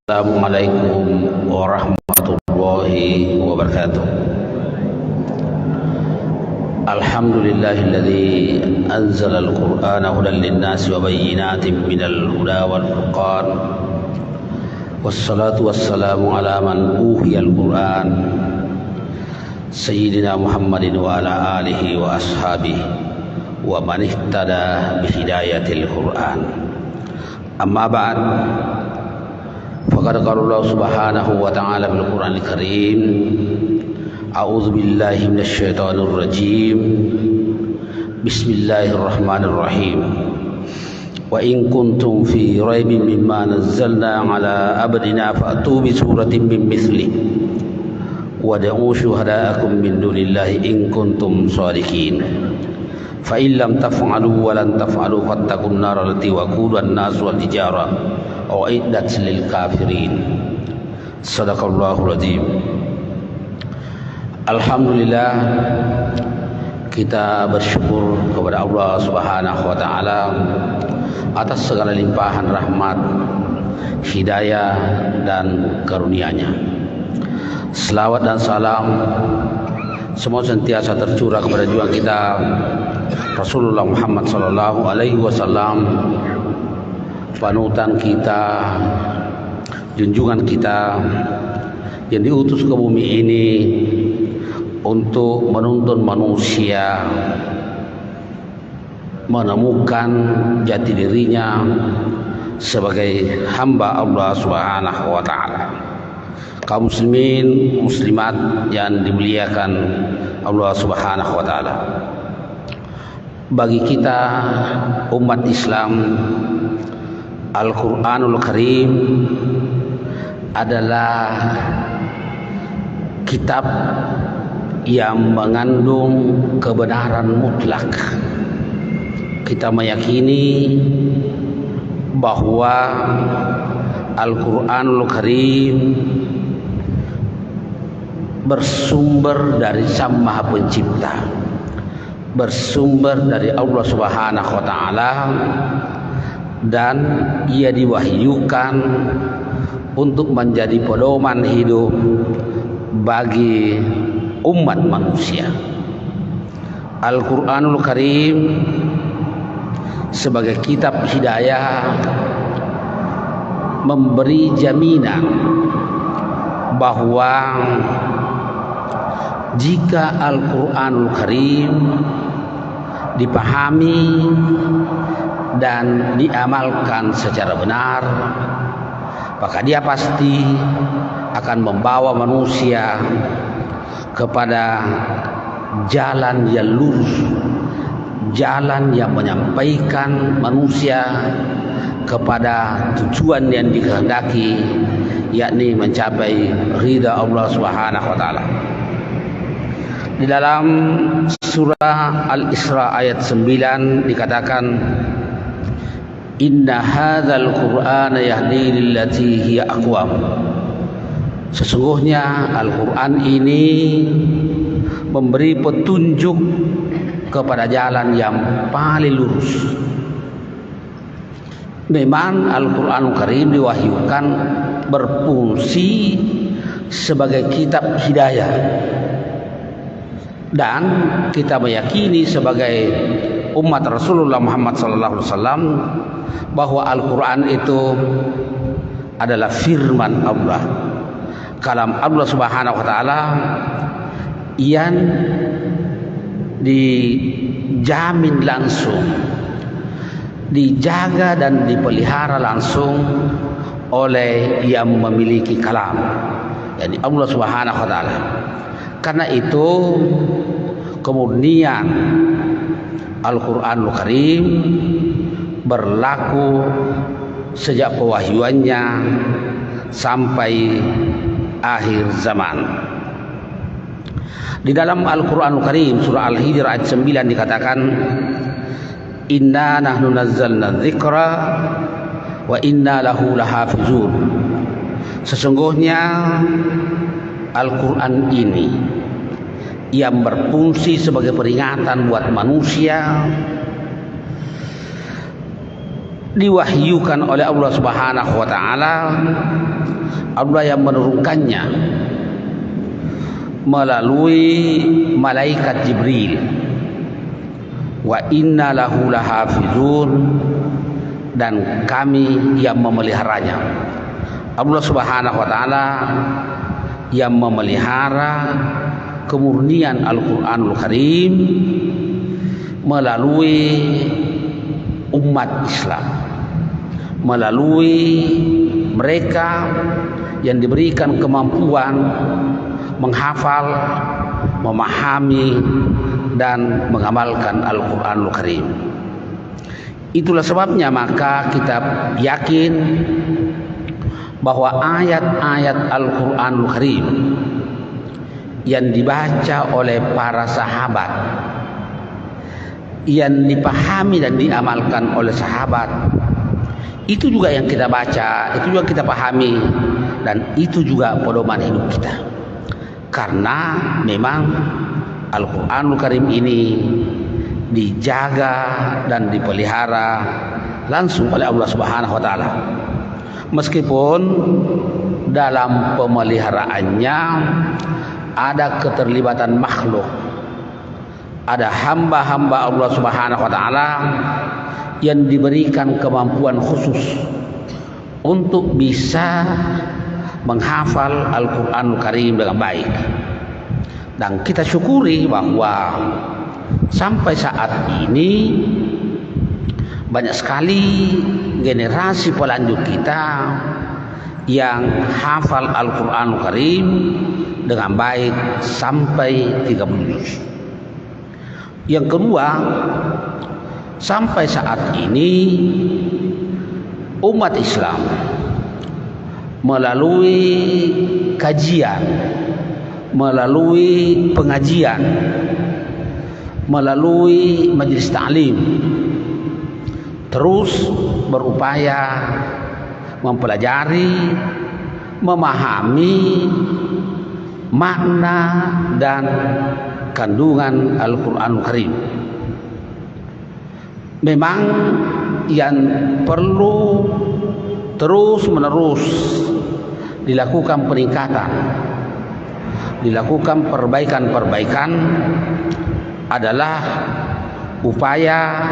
Assalamualaikum warahmatullahi wabarakatuh. Alhamdulillahilladzi anzala al-Qur'ana hudan lin-nasi wa bayyinatin minal huda wal furqan. Wassalatu wassalamu ala man uhiyal Qur'an Sayyidina Muhammadin wa ala alihi wa ashabihi wa man ihtada bi hidayatil Qur'an. Amma ba'd. Faqad qala Allah subhanahu wa ta'ala bil Qur'anil Karim, a'udzu billahi minasy syaithanir rajim. Bismillahirrahmanirrahim. Wa in kuntum fi raibin mimma nazzalna 'ala abdina fa'tu bi suratin min mithlihi wad'u syuhada'akum min dunillahi in kuntum shadiqin. Fa in lam taf'alu wa lan taf'alu fattaqun nar allati waquduha an-nas wal hijarah uiddat lil kafirin. Sadaqallahul azim. Alhamdulillah, kita bersyukur kepada Allah Subhanahu wa taala atas segala limpahan rahmat, hidayah dan karunia-Nya. Selawat dan salam semua sentiasa tercurah kepada junjungan kita Rasulullah Muhammad sallallahu alaihi wasallam, panutan kita, junjungan kita yang diutus ke bumi ini untuk menuntun manusia menemukan jati dirinya sebagai hamba Allah Subhanahu wa taala. Kaum muslimin muslimat yang dimuliakan Allah Subhanahu wa taala. Bagi kita umat Islam, Al-Qur'anul Karim adalah kitab yang mengandung kebenaran mutlak. Kita meyakini bahwa Al-Qur'anul Karim bersumber dari Sang Maha Pencipta, bersumber dari Allah Subhanahu wa taala, dan ia diwahyukan untuk menjadi pedoman hidup bagi umat manusia. Al-Qur'anul Karim sebagai kitab hidayah memberi jaminan bahwa jika Al-Qur'anul Karim dipahami dan diamalkan secara benar, maka dia pasti akan membawa manusia kepada jalan yang lurus, jalan yang menyampaikan manusia kepada tujuan yang dikehendaki, yakni mencapai ridha Allah Subhanahu wa taala. Di dalam surah Al-Isra ayat 9 dikatakan, Inna hadzal Qur'ana yahdi lillati hiya aqwam. Sesungguhnya Al-Qur'an ini memberi petunjuk kepada jalan yang paling lurus. Memang Al-Qur'anul Karim diwahyukan berfungsi sebagai kitab hidayah, dan kita meyakini sebagai umat Rasulullah Muhammad sallallahu alaihi wasallam bahwa Al-Qur'an itu adalah firman Allah, kalam Allah Subhanahu wa taala yang dijamin langsung, dijaga dan dipelihara langsung oleh yang memiliki kalam, yakni Allah Subhanahu wa taala. Karena itu kemudian Al-Qur'anul Karim berlaku sejak pewahyuannya sampai akhir zaman. Di dalam Al-Qur'anul Karim surah Al-Hijr ayat 9 dikatakan, Inna nahnu nazzalna dzikra wa inna lahu lahafizun. Sesungguhnya Al-Qur'an ini yang berfungsi sebagai peringatan buat manusia diwahyukan oleh Allah Subhanahu wa taala Allah yang menurunkannya melalui malaikat Jibril. Wa inna lahu lahafizun, dan kami yang memeliharanya. Allah Subhanahu wa taala yang memelihara kemurnian Al-Qur'anul Karim melalui umat Islam, melalui mereka yang diberikan kemampuan menghafal, memahami, dan mengamalkan Al-Qur'anul Karim. Itulah sebabnya maka kita yakin bahwa ayat-ayat Al-Qur'anul Karim yang dibaca oleh para sahabat, yang dipahami dan diamalkan oleh sahabat, itu juga yang kita baca, itu juga kita pahami, dan itu juga pedoman hidup kita. Karena memang Al-Qur'anul Karim ini dijaga dan dipelihara langsung oleh Allah Subhanahu wa taala. Meskipun dalam pemeliharaannya ada keterlibatan makhluk, ada hamba-hamba Allah Subhanahu wa taala yang diberikan kemampuan khusus untuk bisa menghafal Al-Qur'anul Karim dengan baik. Dan kita syukuri bahwa sampai saat ini banyak sekali generasi pelanjut kita yang hafal Al-Qur'anul Karim dengan baik sampai 30 juz. Yang kedua, sampai saat ini umat Islam melalui kajian, melalui pengajian, melalui majelis ta'lim, terus berupaya mempelajari, memahami makna dan kandungan Al-Qur'anul Karim. Memang yang perlu terus-menerus dilakukan peningkatan, dilakukan perbaikan-perbaikan adalah upaya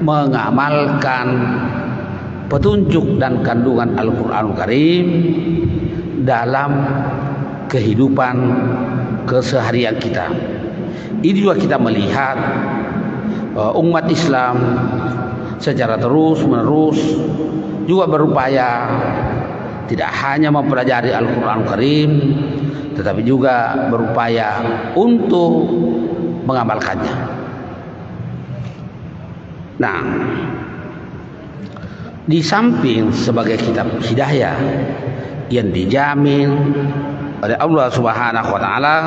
mengamalkan petunjuk dan kandungan Al-Qur'anul Karim dalam kehidupan keseharian kita. Ini juga kita melihat umat Islam secara terus-menerus juga berupaya tidak hanya mempelajari Al-Qur'anul Karim, tetapi juga berupaya untuk mengamalkannya. Nah, di samping sebagai kitab hidayah yang dijamin oleh Allah Subhanahu wa taala,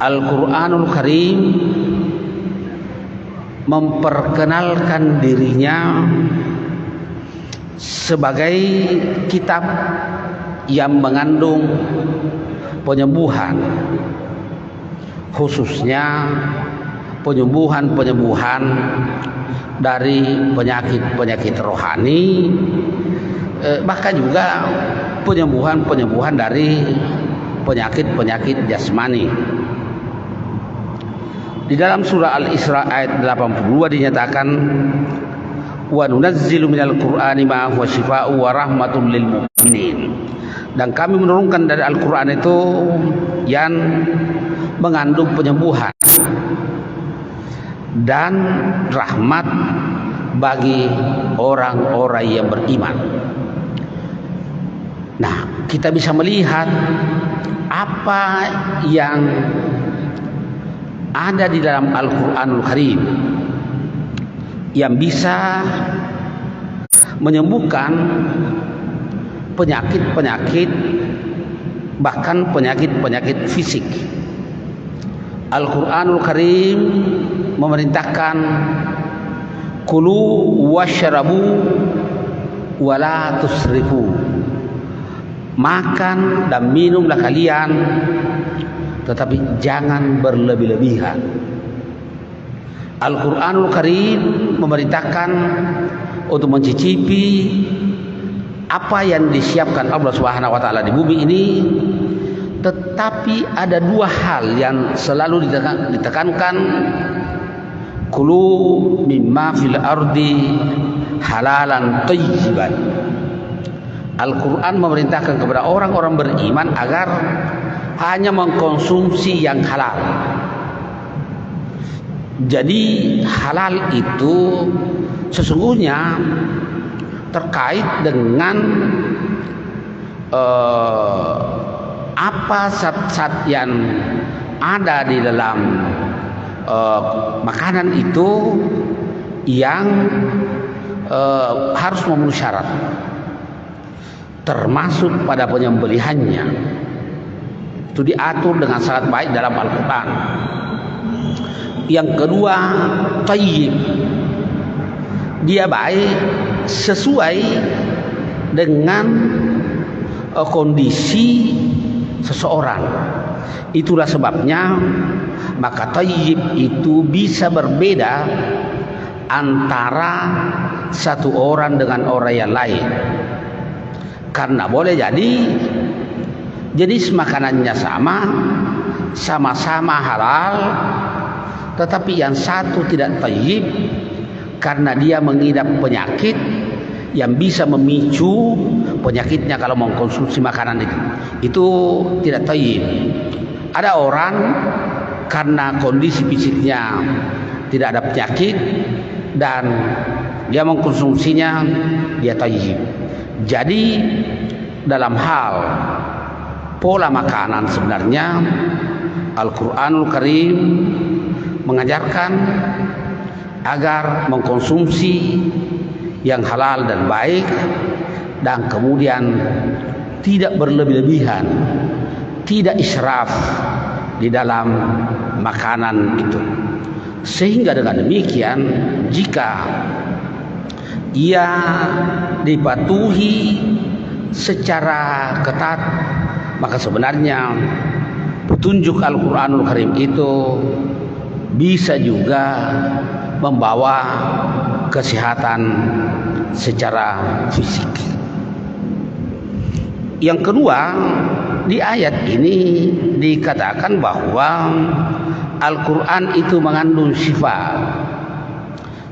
Al-Qur'anul Karim memperkenalkan dirinya sebagai kitab yang mengandung penyembuhan, khususnya penyembuhan dari penyakit-penyakit rohani, bahkan juga penyembuhan dari penyakit-penyakit jasmani. Di dalam surah Al-Isra ayat 82 dinyatakan, wa nunazzilu minal qur'ani ma huwa syifaa'un wa rahmatun lil mu'minin. Dan kami menurunkan dari Al-Qur'an itu yang mengandung penyembuhan dan rahmat bagi orang-orang yang beriman. Nah, kita bisa melihat apa yang ada di dalam Al-Qur'anul Karim yang bisa menyembuhkan penyakit-penyakit, bahkan penyakit-penyakit fisik. Al-Qur'anul Karim memerintahkan kulu washrabu wala tusrifu, makan dan minumlah kalian, tetapi jangan berlebih-lebihan. Al-Qur'anul Karim memerintahkan untuk mencicipi apa yang disiapkan Allah Subhanahu wa taala di bumi ini. Tetapi ada dua hal yang selalu ditekankan, kulu mimma fil ardi halalan thayyiban. Al-Quran memerintahkan kepada orang-orang beriman agar hanya mengkonsumsi yang halal. Jadi halal itu sesungguhnya terkait dengan apa zat-zat yang ada di dalam makanan itu yang harus memenuhi syarat, termasuk pada penyembelihannya. Itu diatur dengan sangat baik dalam Al-Quran. Yang kedua, thayyib, dia baik sesuai dengan kondisi seseorang. Itulah sebabnya maka thayyib itu bisa berbeda antara satu orang dengan orang yang lain, karena boleh jadi jenis makanannya sama-sama halal, tetapi yang satu tidak thayyib karena dia mengidap penyakit yang bisa memicu penyakitnya kalau mengkonsumsi makanan itu tidak thayyib. Ada orang karena kondisi fisiknya tidak ada penyakit dan dia mengkonsumsinya, dia thayyib. Jadi dalam hal pola makanan sebenarnya Al-Quranul Karim mengajarkan agar mengkonsumsi yang halal dan baik, dan kemudian tidak berlebih-lebihan, tidak israf di dalam makanan itu. Sehingga dengan demikian jika ia dipatuhi secara ketat, maka sebenarnya petunjuk Al-Quranul Karim itu bisa juga membawa kesehatan secara fisik. Yang kedua, di ayat ini dikatakan bahwa Al-Quran itu mengandung syifa.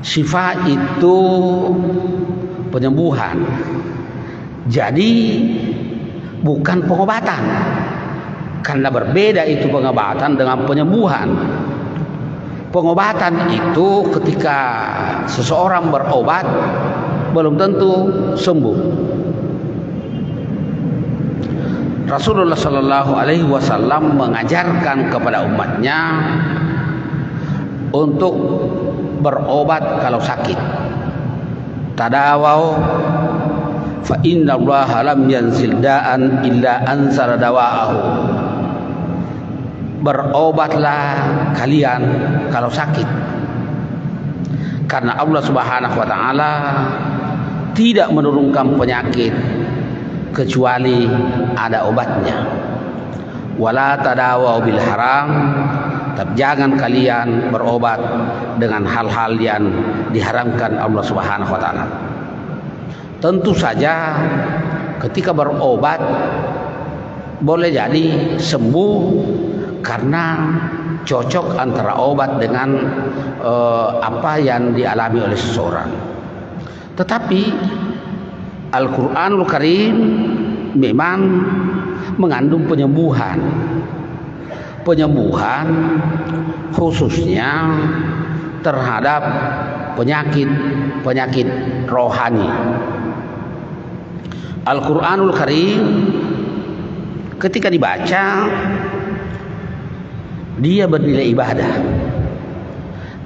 Syifa itu penyembuhan. Jadi bukan pengobatan, karena berbeda itu pengobatan dengan penyembuhan. Pengobatan itu ketika seseorang berobat belum tentu sembuh. Rasulullah Shallallahu Alaihi Wasallam mengajarkan kepada umatnya untuk berobat kalau sakit. Tadawau fa inna Allaha lam yanzil da'an illa anzala dawa'ahu. Berobatlah kalian kalau sakit, karena Allah Subhanahu wa taala tidak menurunkan penyakit kecuali ada obatnya. Wala tadawau bil haram, tapi jangan kalian berobat dengan hal-hal yang diharamkan Allah Subhanahu wa taala. Tentu saja ketika berobat boleh jadi sembuh karena cocok antara obat dengan apa yang dialami oleh seseorang. Tetapi Al-Quranul Karim memang mengandung penyembuhan. Penyembuhan khususnya terhadap penyakit rohani. Al-Quranul Karim ketika dibaca dia bernilai ibadah,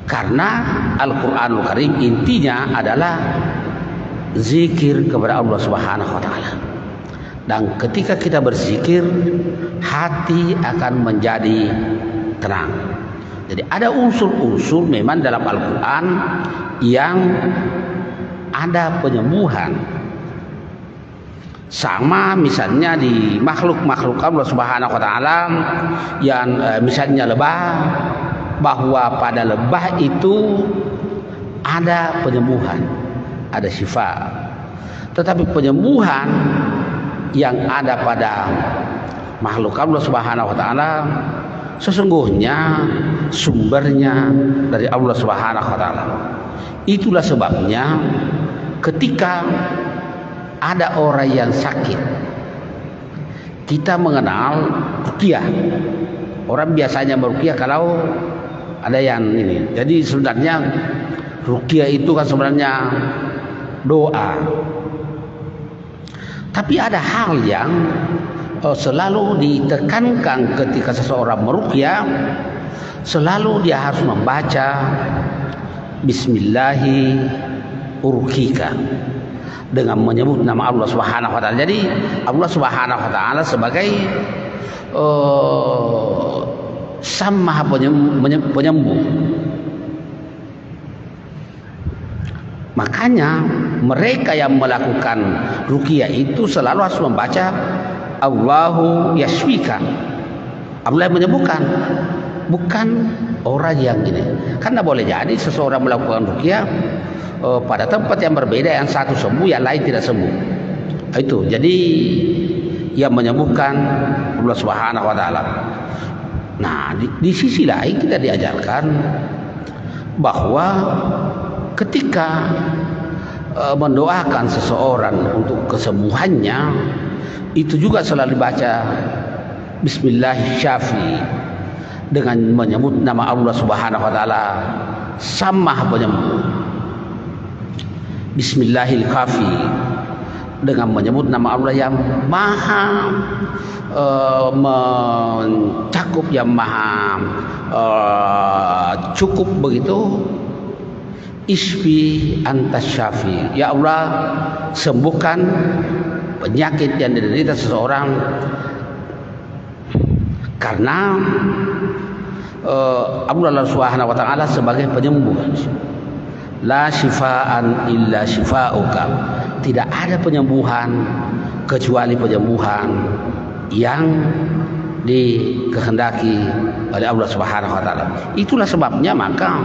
karena Al-Quranul Karim intinya adalah zikir kepada Allah Subhanahu wa taala. Dan ketika kita berzikir, hati akan menjadi tenang. Jadi ada unsur-unsur memang dalam Al-Quran yang ada penyembuhan. Sama misalnya di makhluk-makhluk Allah Subhanahu wa taala yang misalnya lebah, bahwa pada lebah itu ada penyembuhan, ada syifa. Tetapi penyembuhan yang ada pada makhluk Allah Subhanahu wa taala sesungguhnya sumbernya dari Allah Subhanahu wa taala. Itulah sebabnya ketika ada orang yang sakit, kita mengenal ruqyah. Orang biasanya meruqyah kalau ada yang ini. Jadi sebenarnya ruqyah itu kan sebenarnya doa. Tapi ada hal yang selalu ditekankan ketika seseorang meruqyah, selalu dia harus membaca Bismillahi urqika, dengan menyebut nama Allah Subhanahu wa taala. Jadi Allah Subhanahu wa taala sebagai Sang Maha Penyembuh. Makanya mereka yang melakukan ruqyah itu selalu harus membaca Allahu yashfika. Allah yang menyembuhkan, bukan orang yang ini. Karena boleh jadi seseorang melakukan ruqyah pada tempat yang berbeda, yang satu sembuh, yang lain tidak sembuh. Itu. Jadi yang menyembuhkan Allah Subhanahu wa taala. Nah, di sisi lain kita diajarkan bahwa ketika mendoakan seseorang untuk kesembuhannya, itu juga selalu baca Bismillahirrahmanirrahim dengan menyebut nama Allah Subhanahu wa taala Sang Maha Penyembuh. Bismillahirrahmanirrahim dengan menyebut nama Allah yang maha mencakup, yang maha cukup begitu. Isfi antas syafi, ya Allah sembuhkan penyakit yang diderita seseorang, karena Allah Subhanahu wa taala sebagai penyembuh. La syifaan illa syifauka, tidak ada penyembuhan kecuali penyembuhan yang dikehendaki oleh Allah Subhanahu wa taala. Itulah sebabnya maka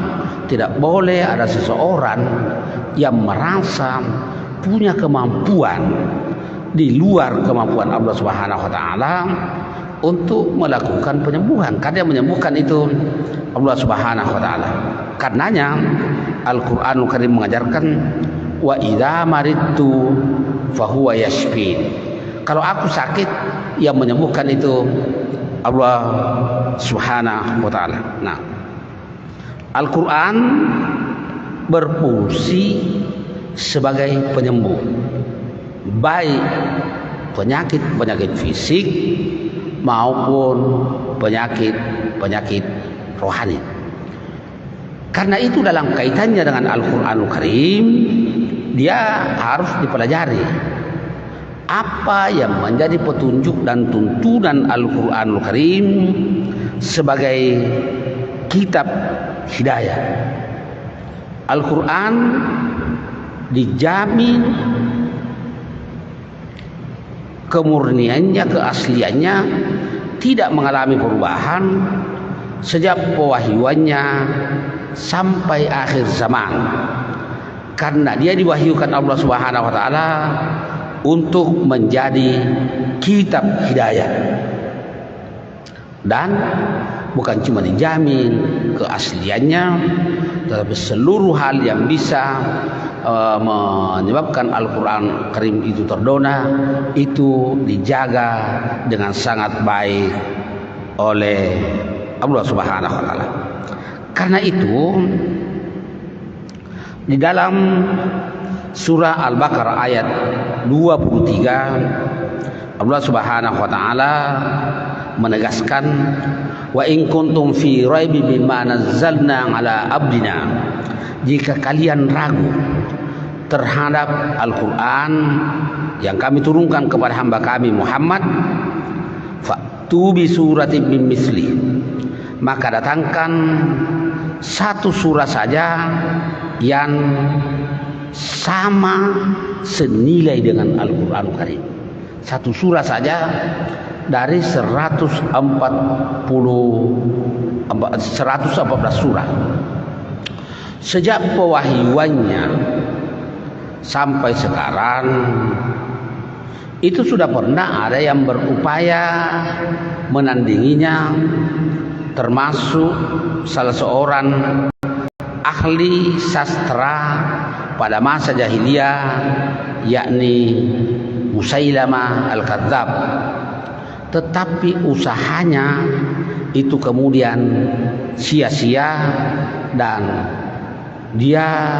tidak boleh ada seseorang yang merasa punya kemampuan di luar kemampuan Allah Subhanahu wa taala untuk melakukan penyembuhan, karena yang menyembuhkan itu Allah Subhanahu wa taala. Karenanya Al-Qur'anul Karim mengajarkan wa idza maridtu fahuwa yashfin. Kalau aku sakit, yang menyembuhkan itu Allah Subhanahu wa taala. Nah, Al-Qur'an berfungsi sebagai penyembuh, baik penyakit-penyakit fisik maupun penyakit-penyakit rohani. Karena itu dalam kaitannya dengan Al-Qur'anul Karim, dia harus dipelajari apa yang menjadi petunjuk dan tuntunan Al-Qur'anul Karim sebagai kitab hidayah. Al-Qur'an dijamin kemurniannya, keasliannya, tidak mengalami perubahan sejak pewahyuannya sampai akhir zaman, karena dia diwahyukan Allah Subhanahu wa taala untuk menjadi kitab hidayah. Dan bukan cuma dijamin keasliannya, tetapi seluruh hal yang bisa menyebabkan Al-Quran Karim itu terdona, itu dijaga dengan sangat baik oleh Allah Subhanahu wa taala. Karena itu di dalam surah Al-Baqarah ayat 23 Allah Subhanahu wa taala menegaskan, wa in kuntum fi raibin mimma nazzalna ala abdina, jika kalian ragu terhadap Al-Quran yang kami turunkan kepada hamba kami Muhammad, fa'tu bi suratin min misli, maka datangkan satu surah saja yang sama senilai dengan Al-Quranul Karim. Satu surah saja dari 114 surah. Sejak pewahyuannya sampai sekarang itu sudah pernah ada yang berupaya menandinginya, termasuk salah seorang ahli sastra pada masa jahiliyah, yakni Musailamah Al-Kadzab. Tetapi usahanya itu kemudian sia-sia dan dia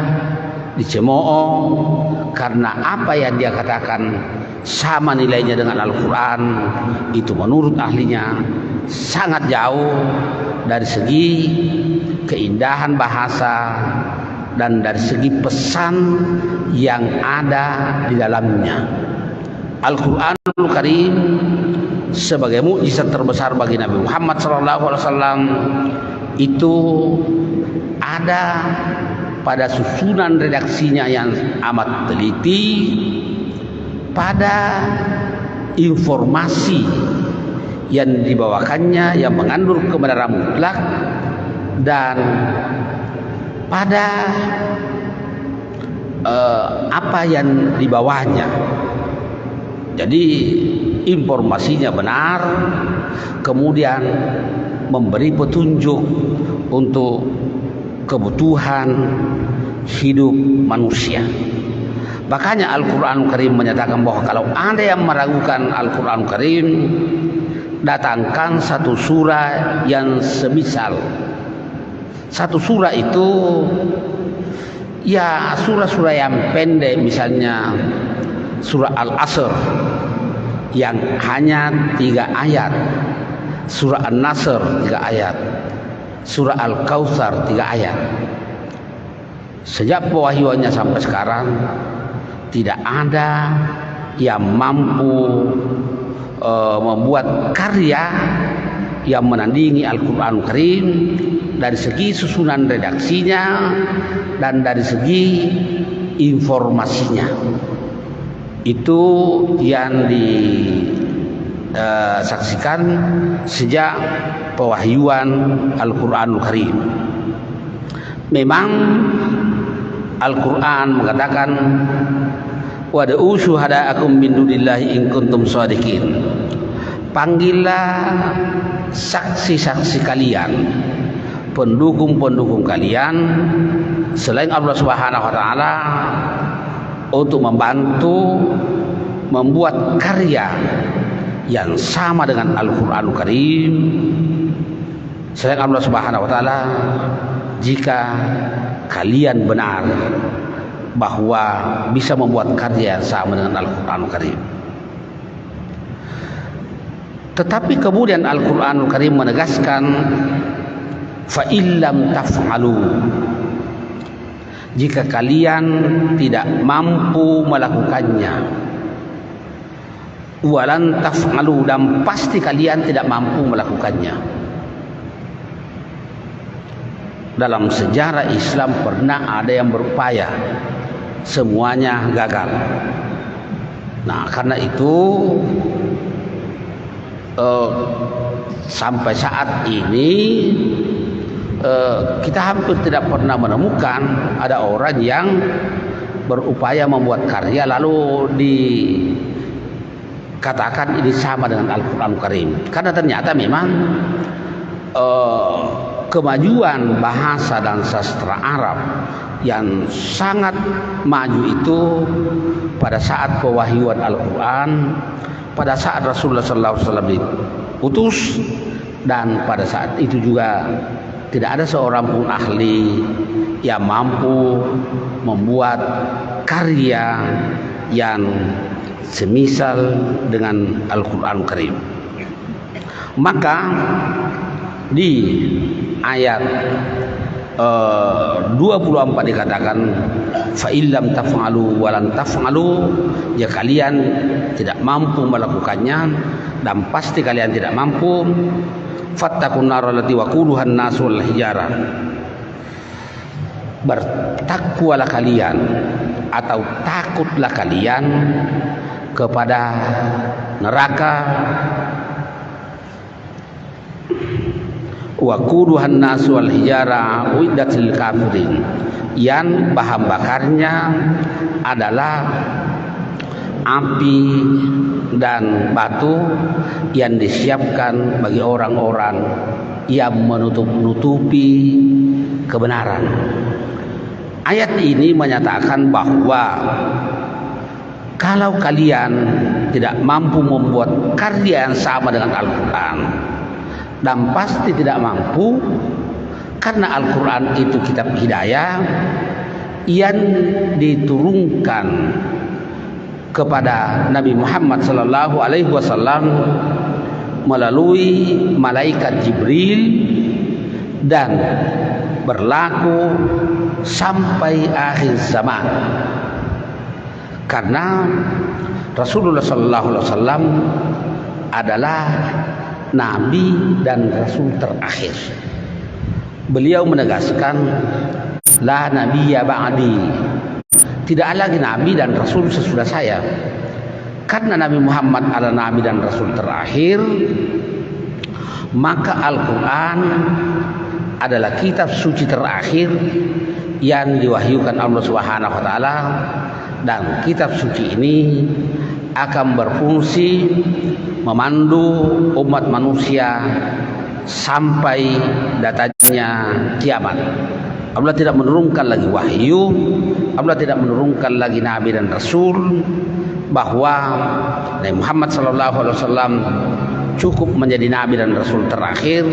dicemooh karena apa yang dia katakan sama nilainya dengan Al-Quran. Itu menurut ahlinya sangat jauh dari segi keindahan bahasa dan dari segi pesan yang ada di dalamnya. Al-Quranul Karim sebagai mukjizat terbesar bagi Nabi Muhammad SAW itu ada pada susunan redaksinya yang amat teliti, pada informasi yang dibawakannya yang mengandung kebenaran mutlak, dan pada apa yang dibawanya. Jadi informasinya benar, kemudian memberi petunjuk untuk kebutuhan hidup manusia. Makanya Al-Quran Karim menyatakan bahwa kalau ada yang meragukan Al-Quran Karim, datangkan satu surah yang semisal. Satu surah itu ya surah-surah yang pendek, misalnya surah Al-Asr yang hanya 3 ayat, surah An-Nasr 3 ayat, surah Al-Kautsar 3 ayat. Sejak pewahyuannya sampai sekarang tidak ada yang mampu membuat karya yang menandingi Al-Quran Karim dari segi susunan redaksinya dan dari segi informasinya. Itu yang disaksikan sejak pewahyuan Al-Quranul Karim. Memang Al-Quran mengatakan wad'u syuhada'akum min dunillahi in kuntum shadiqin. Panggillah saksi-saksi kalian, pendukung-pendukung kalian selain Allah Subhanahu wa taala untuk membantu membuat karya yang sama dengan Al-Quranul Karim selain Allah Subhanahu wa taala, jika kalian benar bahwa bisa membuat karya yang sama dengan Al-Quranul Karim. Tetapi kemudian Al-Quranul Karim menegaskan fa illam taf'alu, jika kalian tidak mampu melakukannya, walan taf'alu, dan pasti kalian tidak mampu melakukannya. Dalam sejarah Islam pernah ada yang berupaya, semuanya gagal. Nah, karena itu sampai saat ini kita hampir tidak pernah menemukan ada orang yang berupaya membuat karya lalu dikatakan ini sama dengan Al-Quran Karim. Karena ternyata memang kemajuan bahasa dan sastra Arab yang sangat maju itu pada saat pewahyuan Al-Quran, pada saat Rasulullah SAW diutus, dan pada saat itu juga tidak ada seorang pun ahli yang mampu membuat karya yang semisal dengan Al-Quran Karim. Maka di ayat 24 dikatakan fa illam taf'alu walan taf'alu, ya kalian tidak mampu melakukannya dan pasti kalian tidak mampu, fattaqun nar allati waquduha an-nas wal hijarah, bertakwalah kalian atau takutlah kalian kepada neraka wa quduhan nas wal hijara uiddat lil kafirin, yang bahan bakarnya adalah api dan batu yang disiapkan bagi orang-orang yang menutupi kebenaran. Ayat ini menyatakan bahwa kalau kalian tidak mampu membuat karya yang sama dengan Al-Quran, dan pasti tidak mampu, karena Al-Quran itu kitab hidayah yang diturunkan kepada Nabi Muhammad SAW melalui malaikat Jibril dan berlaku sampai akhir zaman. Karena Rasulullah SAW adalah Nabi dan Rasul terakhir. Beliau menegaskan, la nabiyya ba'di, tidak ada lagi Nabi dan Rasul sesudah saya. Karena Nabi Muhammad adalah Nabi dan Rasul terakhir, maka Al-Quran adalah kitab suci terakhir yang diwahyukan Allah Subhanahu wa Ta'ala, dan kitab suci ini akan berfungsi memandu umat manusia sampai datangnya kiamat. Allah tidak menurunkan lagi wahyu, Allah tidak menurunkan lagi Nabi dan Rasul, bahwa Nabi Muhammad SAW cukup menjadi Nabi dan Rasul terakhir.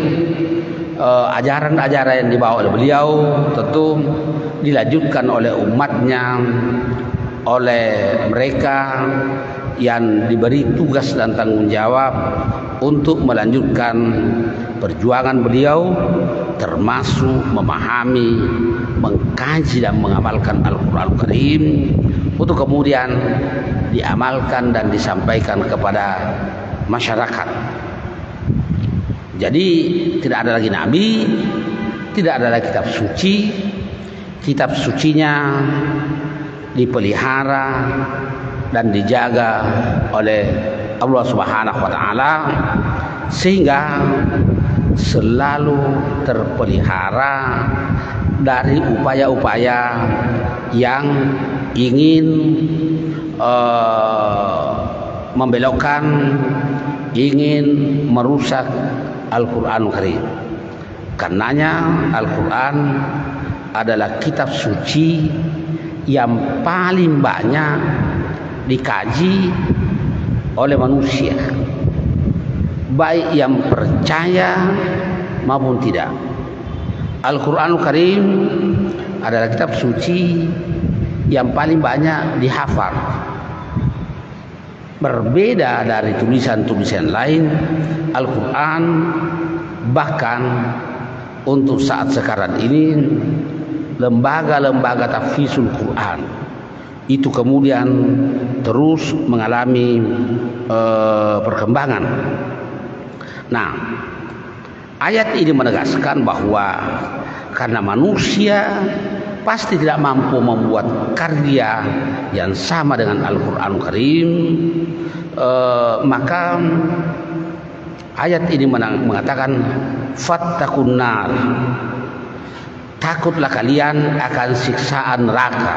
Ajaran-ajaran yang dibawa oleh beliau tentu dilanjutkan oleh umatnya, oleh mereka yang diberi tugas dan tanggung jawab untuk melanjutkan perjuangan beliau, termasuk memahami, mengkaji dan mengamalkan Al-Quran Karim untuk kemudian diamalkan dan disampaikan kepada masyarakat. Jadi tidak ada lagi Nabi, tidak ada lagi kitab suci. Kitab sucinya dipelihara dan dijaga oleh Allah Subhanahu wa Ta'ala, sehingga selalu terpelihara dari upaya-upaya yang ingin membelokkan, ingin merusak Al-Quran Karim. Karenanya Al-Quran adalah kitab suci yang paling banyak dikaji oleh manusia, baik yang percaya maupun tidak. Al-Quran Karim adalah kitab suci yang paling banyak dihafal. Berbeda dari tulisan-tulisan lain, Al-Quran bahkan untuk saat sekarang ini lembaga-lembaga tahfizul Quran itu kemudian terus mengalami perkembangan. Nah, ayat ini menegaskan bahwa karena manusia pasti tidak mampu membuat karya yang sama dengan Al-Quran Karim, maka ayat ini mengatakan fattaqun nar, takutlah kalian akan siksaan neraka.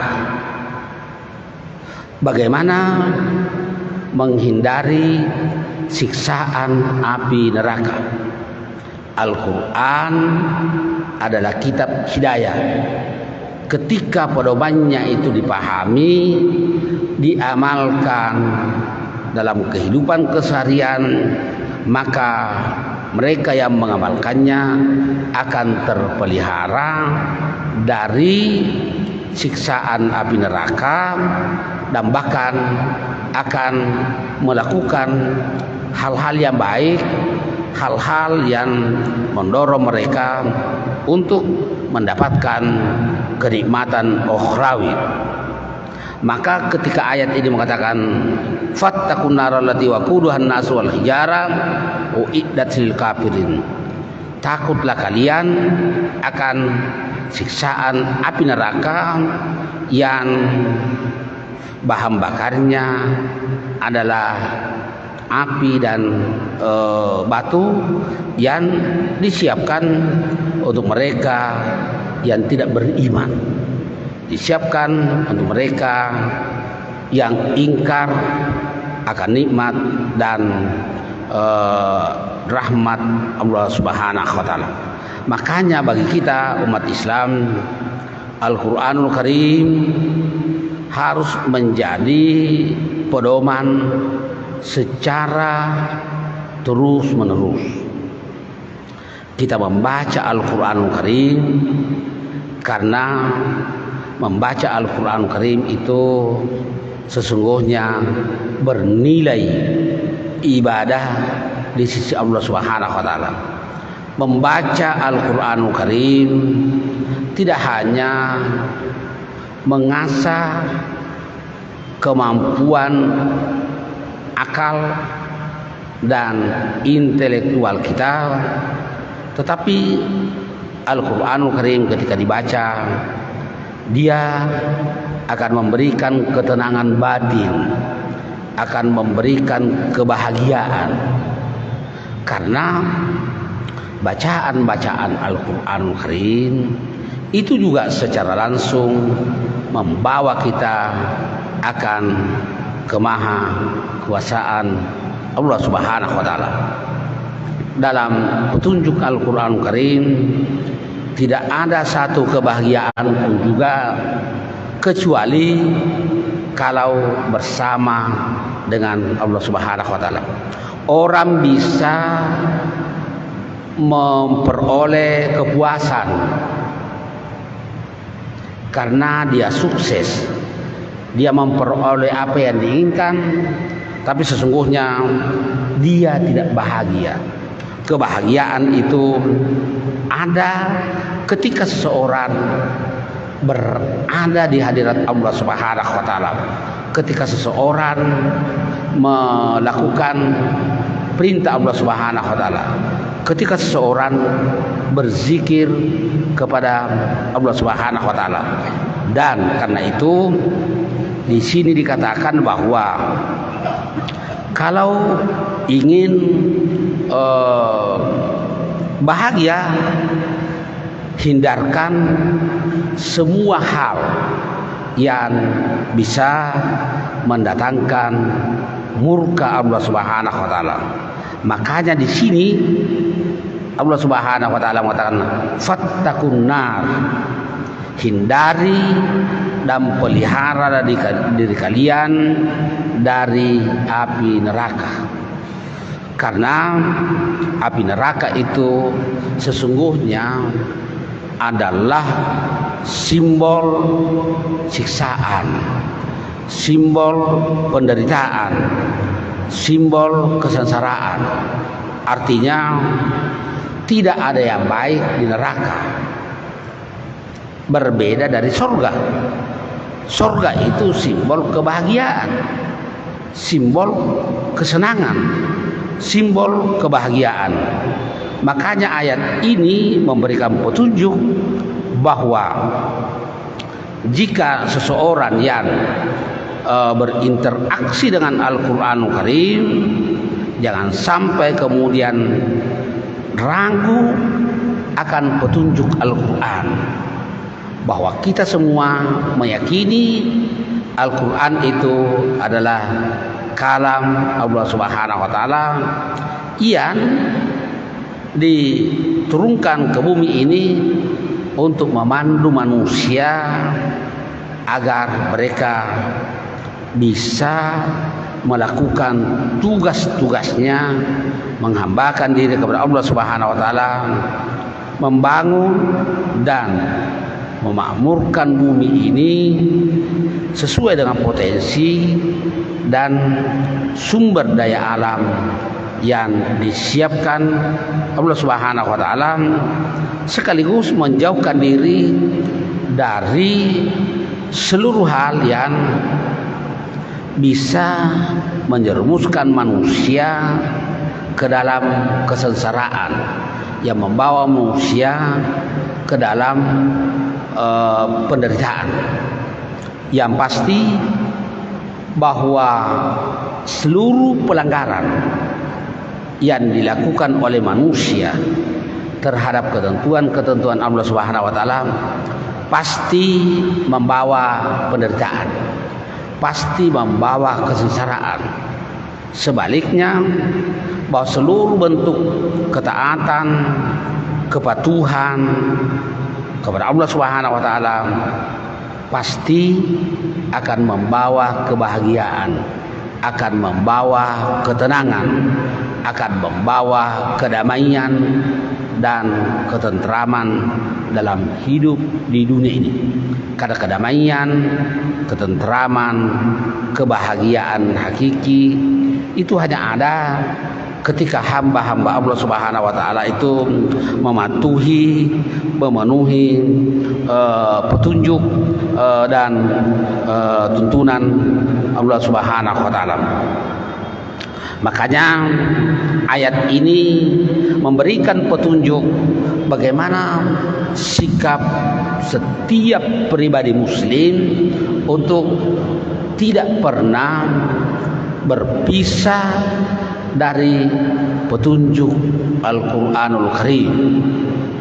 Bagaimana menghindari siksaan api neraka? Al-Quran adalah kitab hidayah. Ketika pedomannya itu dipahami, diamalkan dalam kehidupan keseharian, maka mereka yang mengamalkannya akan terpelihara dari siksaan api neraka, dan bahkan akan melakukan hal-hal yang baik, hal-hal yang mendorong mereka untuk mendapatkan kenikmatan ukhrawi. Maka ketika ayat ini mengatakan fattaqun nar allati waquduhan nas wal hijara uiddat lil kafirin, takutlah kalian akan siksaan api neraka yang bahan bakarnya adalah api dan batu yang disiapkan untuk mereka yang tidak beriman, disiapkan untuk mereka yang ingkar akan nikmat dan rahmat Allah Subhanahu wa taala. Makanya bagi kita umat Islam, Al-Qur'anul Karim harus menjadi pedoman secara terus-menerus. Kita membaca Al-Qur'anul Karim karena membaca Al-Qur'anul Karim itu sesungguhnya bernilai ibadah di sisi Allah Subhanahu wa taala. Membaca Al-Qur'anul Karim tidak hanya mengasah kemampuan akal dan intelektual kita, tetapi Al-Qur'anul Karim ketika dibaca dia akan memberikan ketenangan batin, akan memberikan kebahagiaan, karena bacaan-bacaan Al-Qur'anul Karim itu juga secara langsung membawa kita akan kemaha kuasaan Allah Subhanahu wa taala. Dalam petunjuk Al-Qur'anul Karim tidak ada satu kebahagiaan pun juga kecuali kalau bersama dengan Allah Subhanahu wa taala. Orang bisa memperoleh kepuasan karena dia sukses, dia memperoleh apa yang diinginkan, tapi sesungguhnya dia tidak bahagia. Kebahagiaan itu ada ketika seseorang berada di hadirat Allah Subhanahu wa taala, ketika seseorang melakukan perintah Allah Subhanahu wa taala, ketika seseorang berzikir kepada Allah Subhanahu wa taala. Dan karena itu di sini dikatakan bahwa kalau ingin bahagia, hindarkan semua hal yang bisa mendatangkan murka Allah Subhanahu wa taala. Makanya di sini Allah Subhanahu wa taala mengatakan fattaqun nar, hindari dan pelihara diri kalian dari api neraka. Karena api neraka itu sesungguhnya adalah simbol siksaan, simbol penderitaan, simbol kesengsaraan. Artinya tidak ada yang baik di neraka. Berbeda dari surga. Surga itu simbol kebahagiaan, simbol kesenangan, simbol kebahagiaan. Makanya ayat ini memberikan petunjuk bahwa jika seseorang yang berinteraksi dengan Al-Qur'anul Karim, jangan sampai kemudian ragu akan petunjuk Al-Quran, bahwa kita semua meyakini Al-Quran itu adalah kalam Allah Subhanahu wa taala yang diturunkan ke bumi ini untuk memandu manusia agar mereka bisa melakukan tugas-tugasnya, menghambakan diri kepada Allah Subhanahu wa taala, membangun dan memakmurkan bumi ini sesuai dengan potensi dan sumber daya alam yang disiapkan Allah Subhanahu wa taala, sekaligus menjauhkan diri dari seluruh hal yang bisa menjerumuskan manusia ke dalam kesengsaraan, yang membawa manusia ke dalam penderitaan. Yang pasti bahwa seluruh pelanggaran yang dilakukan oleh manusia terhadap ketentuan-ketentuan Allah Subhanahu wa taala pasti membawa penderitaan, pasti membawa kesengsaraan. Sebaliknya, bahwa seluruh bentuk ketaatan, kepatuhan kepada Allah Subhanahu wa taala pasti akan membawa kebahagiaan, akan membawa ketenangan, akan membawa kedamaian dan ketentraman dalam hidup di dunia ini. Karena kedamaian, ketentraman, kebahagiaan hakiki itu hanya ada ketika hamba-hamba Allah Subhanahu wa taala itu mematuhi, memenuhi petunjuk dan tuntunan Allah Subhanahu wa taala. Makanya ayat ini memberikan petunjuk bagaimana sikap setiap pribadi muslim untuk tidak pernah berpisah dari petunjuk Al-Quranul Karim,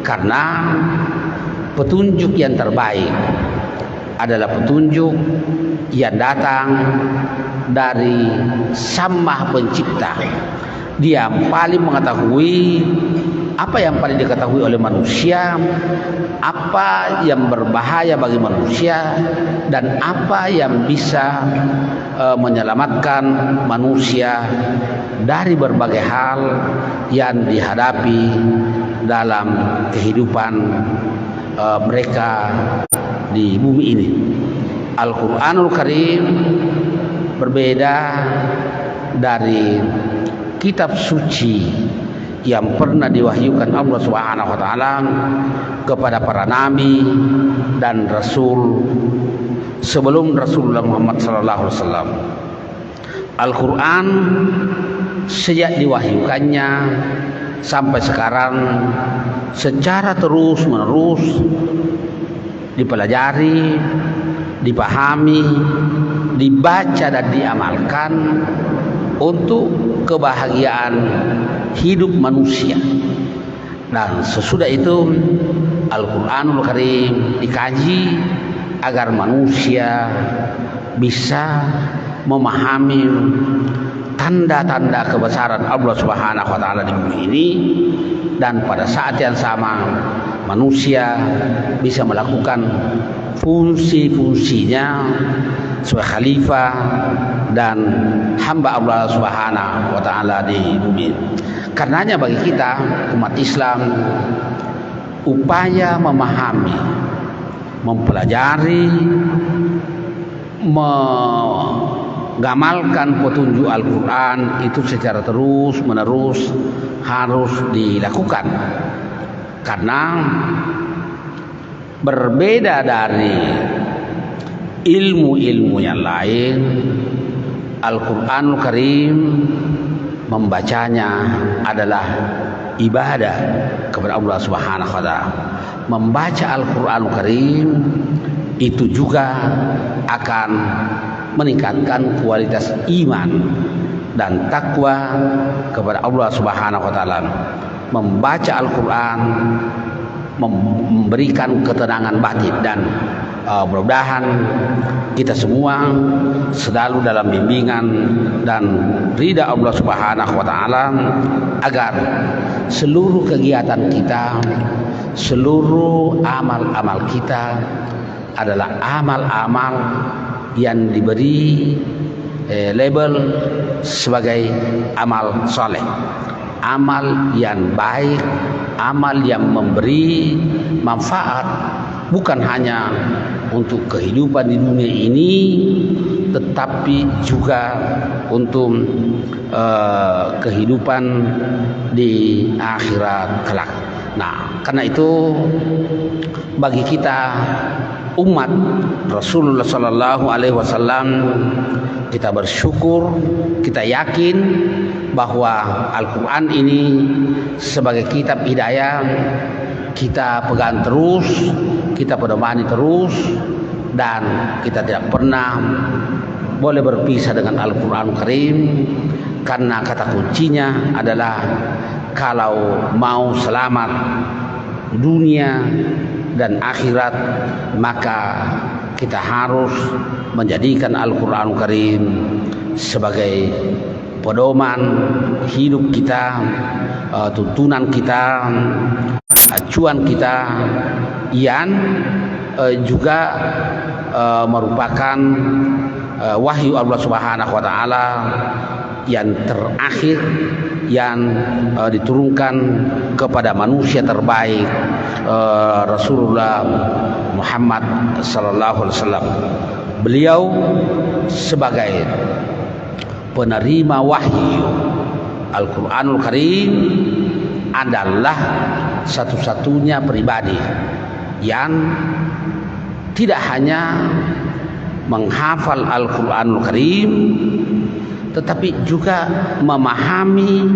karena petunjuk yang terbaik adalah petunjuk yang datang dari Sang Maha Pencipta. Dia paling mengetahui apa yang paling diketahui oleh manusia, apa yang berbahaya bagi manusia, dan apa yang bisa menyelamatkan manusia dari berbagai hal yang dihadapi dalam kehidupan mereka di bumi ini. Al-Quranul Karim berbeda dari kitab suci yang pernah diwahyukan Allah Subhanahu wa taala kepada para nabi dan rasul sebelum Rasulullah Muhammad sallallahu alaihi wasallam. Al-Qur'an sejak diwahyukannya sampai sekarang secara terus-menerus dipelajari, dipahami, dibaca dan diamalkan untuk kebahagiaan hidup manusia. Dan sesudah itu Al-Quranul Karim dikaji agar manusia bisa memahami tanda-tanda kebesaran Allah Subhanahu wa taala di bumi ini, dan pada saat yang sama manusia bisa melakukan fungsi-fungsinya sebagai khalifah dan hamba Allah Subhanahu wa taala di bumi. Karenanya bagi kita umat Islam, upaya memahami, mempelajari, mengamalkan petunjuk Al-Quran itu secara terus-menerus harus dilakukan. Karena berbeda dari ilmu-ilmu yang lain, Al-Quranul Karim membacanya adalah ibadah kepada Allah Subhanahu wa taala. Membaca Al-Quranul Karim itu juga akan meningkatkan kualitas iman dan takwa kepada Allah Subhanahu wa taala. Membaca Al-Quran memberikan ketenangan batin, dan mudah-mudahan kita semua selalu dalam bimbingan dan ridha Allah Subhanahu wa taala, agar seluruh kegiatan kita, seluruh amal-amal kita adalah amal-amal yang diberi label sebagai amal soleh, amal yang baik, amal yang memberi manfaat bukan hanya untuk kehidupan di dunia ini, tetapi juga untuk kehidupan di akhirat kelak. Nah, karena itu bagi kita umat Rasulullah Sallallahu Alaihi Wasallam, kita bersyukur, kita yakin bahwa Al-Quran ini sebagai kitab hidayah kita pegang terus, kita pedomani terus, dan kita tidak pernah boleh berpisah dengan Al-Quran Karim, karena kata kuncinya adalah kalau mau selamat dunia dan akhirat, maka kita harus menjadikan Al-Quran Karim sebagai pedoman hidup kita, tuntunan kita, acuan kita, yang juga merupakan wahyu Allah Subhanahu wa taala yang terakhir yang diturunkan kepada manusia terbaik, Rasulullah Muhammad sallallahu alaihi wasallam. Beliau sebagai penerima wahyu Al-Quranul Karim adalah satu-satunya pribadi yang tidak hanya menghafal Al-Quranul Karim, tetapi juga memahami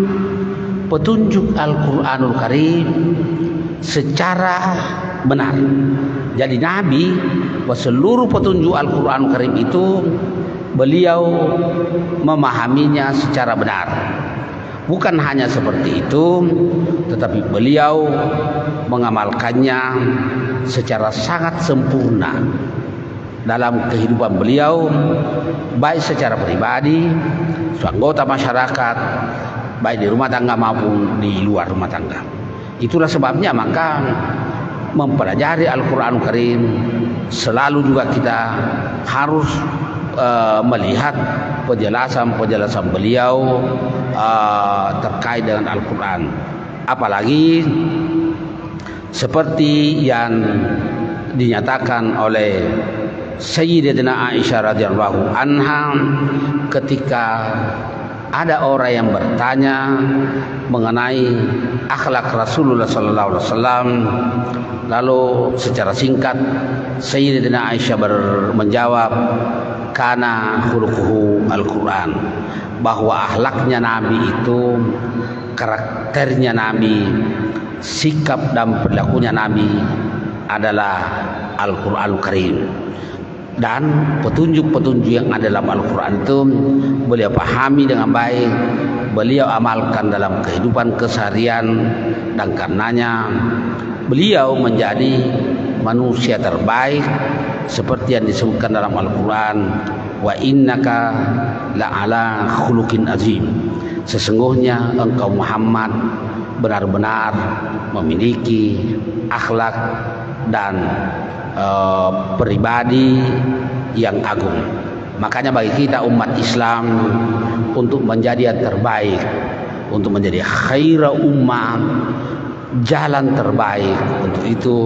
petunjuk Al-Quranul Karim secara benar. Jadi Nabi, seluruh petunjuk Al-Quranul Karim itu beliau memahaminya secara benar. Bukan hanya seperti itu, tetapi beliau mengamalkannya secara sangat sempurna dalam kehidupan beliau, baik secara pribadi, anggota masyarakat, baik di rumah tangga maupun di luar rumah tangga. Itulah sebabnya maka mempelajari Al-Quran Karim selalu juga kita harus melihat penjelasan-penjelasan beliau terkait dengan Al-Quran. Apalagi seperti yang dinyatakan oleh Sayyidatina Aisyah radhiyallahu anha ketika ada orang yang bertanya mengenai akhlak Rasulullah sallallahu alaihi wasallam, lalu secara singkat Sayyidatina Aisyah menjawab, kana khuluquhu Al-Quran, bahwa akhlaknya Nabi itu, karakternya Nabi, sikap dan perilakunya Nabi adalah Al-Quran Karim. Dan petunjuk-petunjuk yang ada dalam Al-Quran itu beliau pahami dengan baik, beliau amalkan dalam kehidupan keseharian, dan karenanya beliau menjadi manusia terbaik seperti yang disebutkan dalam Al-Quran, wa innaka la'ala khuluqin azim, sesungguhnya engkau Muhammad benar-benar memiliki akhlak dan pribadi yang agung. Makanya bagi kita umat Islam untuk menjadi yang terbaik, untuk menjadi khaira ummah, jalan terbaik untuk itu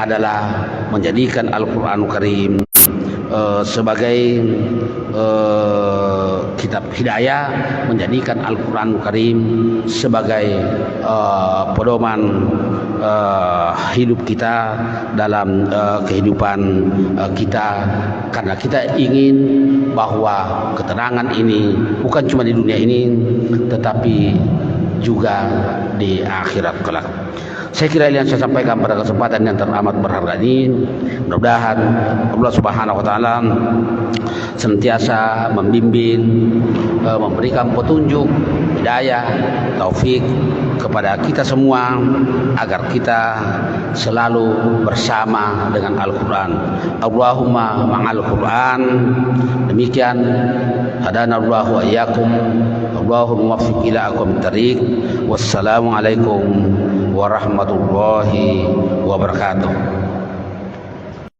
adalah menjadikan Al-Quran Karim sebagai kitab hidayah, menjadikan Al-Quran Karim sebagai pedoman hidup kita dalam kehidupan kita, karena kita ingin bahwa ketenangan ini bukan cuma di dunia ini tetapi juga di akhirat kelak. Saya kira yang saya sampaikan pada kesempatan yang teramat berharga ini, mudah-mudahan Allah Subhanahu wa taala senantiasa membimbing, memberikan petunjuk, hidayah, taufik kepada kita semua agar kita selalu bersama dengan Al-Quran. Allahumma ma'al Quran. Demikian hadanallahu wa iyyakum. Allahumma waffiq ila aqwamit thariq. Wassalamualaikum warahmatullahi wabarakatuh.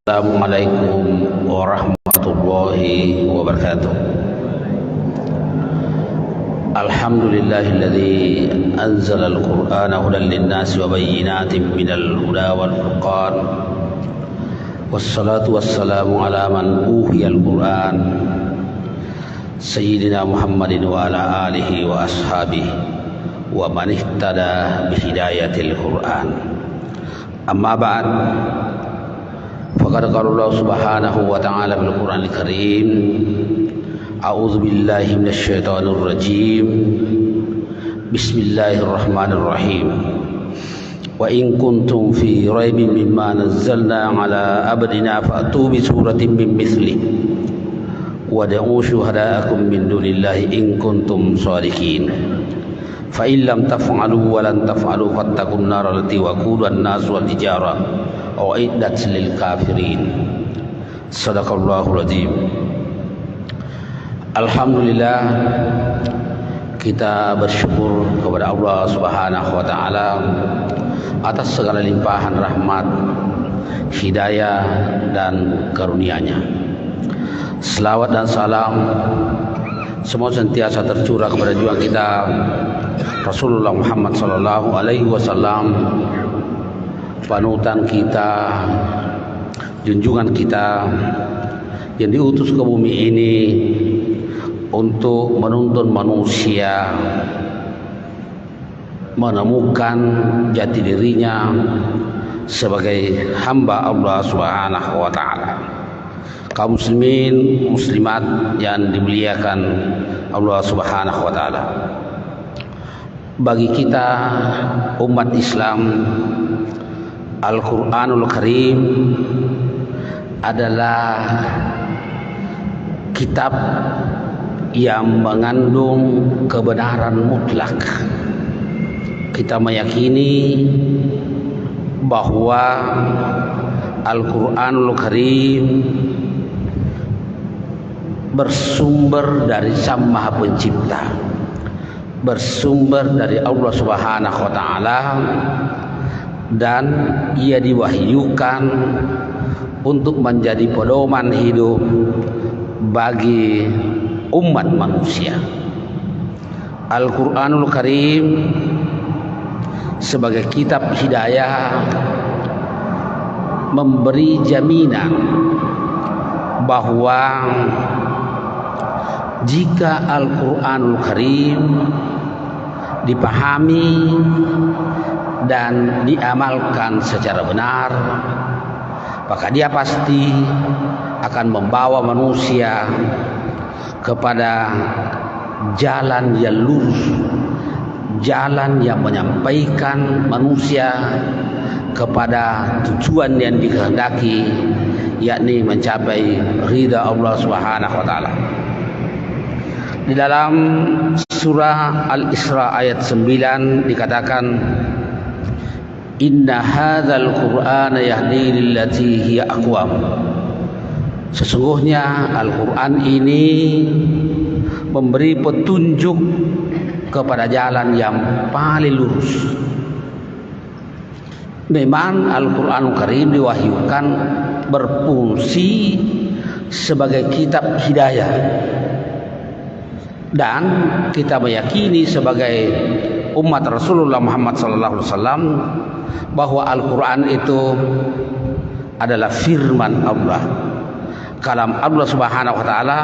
Assalamualaikum warahmatullahi wabarakatuh. Alhamdulillahilladzi anzala al-Qur'ana hudan lin-nasi wa bayyinatin minal huda wal furqan. Wassalatu wassalamu ala man uhiya al-Qur'an, Sayyidina Muhammadin wa ala alihi wa ashabihi wa man ihtada bihidayatil Qur'an. Amma ba'd, faqad qala Allah Subhanahu wa ta'ala bil Qur'anil Karim, a'udzu billahi minasy syaithanir rajim. Bismillahirrahmanirrahim. Wa in kuntum fi raibin mimma nazzalna ala abdina fa'tu bi suratin min mithlihi wad'u syuhada'akum min dunillahi in kuntum shadiqin fa in lam taf'alu wa lan taf'alu fattaqun nar allati waquduha an-nas wal hijarah uiddat lil kafirin. Sadaqallahul azim. Alhamdulillah, kita bersyukur kepada Allah Subhanahu wa taala atas segala limpahan rahmat, hidayah dan karunia-Nya. Selawat dan salam semua sentiasa tercurah kepada junjungan kita Rasulullah Muhammad sallallahu alaihi wasallam, panutan kita, junjungan kita yang diutus ke bumi ini untuk menuntun manusia menemukan jati dirinya sebagai hamba Allah Subhanahu wa taala. Kaum muslimin muslimat yang dimuliakan Allah Subhanahu wa taala. Bagi kita umat Islam, Al-Qur'anul Karim adalah kitab yang mengandung kebenaran mutlak. Kita meyakini bahwa Al-Qur'anul Karim bersumber dari Sang Maha Pencipta, bersumber dari Allah Subhanahu wa taala, dan ia diwahyukan untuk menjadi pedoman hidup bagi umat manusia. Al-Qur'anul Karim sebagai kitab hidayah memberi jaminan bahwa jika Al-Qur'anul Karim dipahami dan diamalkan secara benar, maka dia pasti akan membawa manusia kepada jalan yang lurus, jalan yang menyampaikan manusia kepada tujuan yang dikehendaki, yakni mencapai ridha Allah Subhanahu wa taala. Di dalam surah Al-Isra ayat 9 dikatakan, inna hadzal qur'ana yahdi lillati hiya aqwam. Sesungguhnya Al-Qur'an ini memberi petunjuk kepada jalan yang paling lurus. Memang Al-Qur'anul Karim diwahyukan berfungsi sebagai kitab hidayah, dan kita meyakini sebagai umat Rasulullah Muhammad sallallahu alaihi wasallam bahwa Al-Qur'an itu adalah firman Allah, kalam Allah Subhanahu wa taala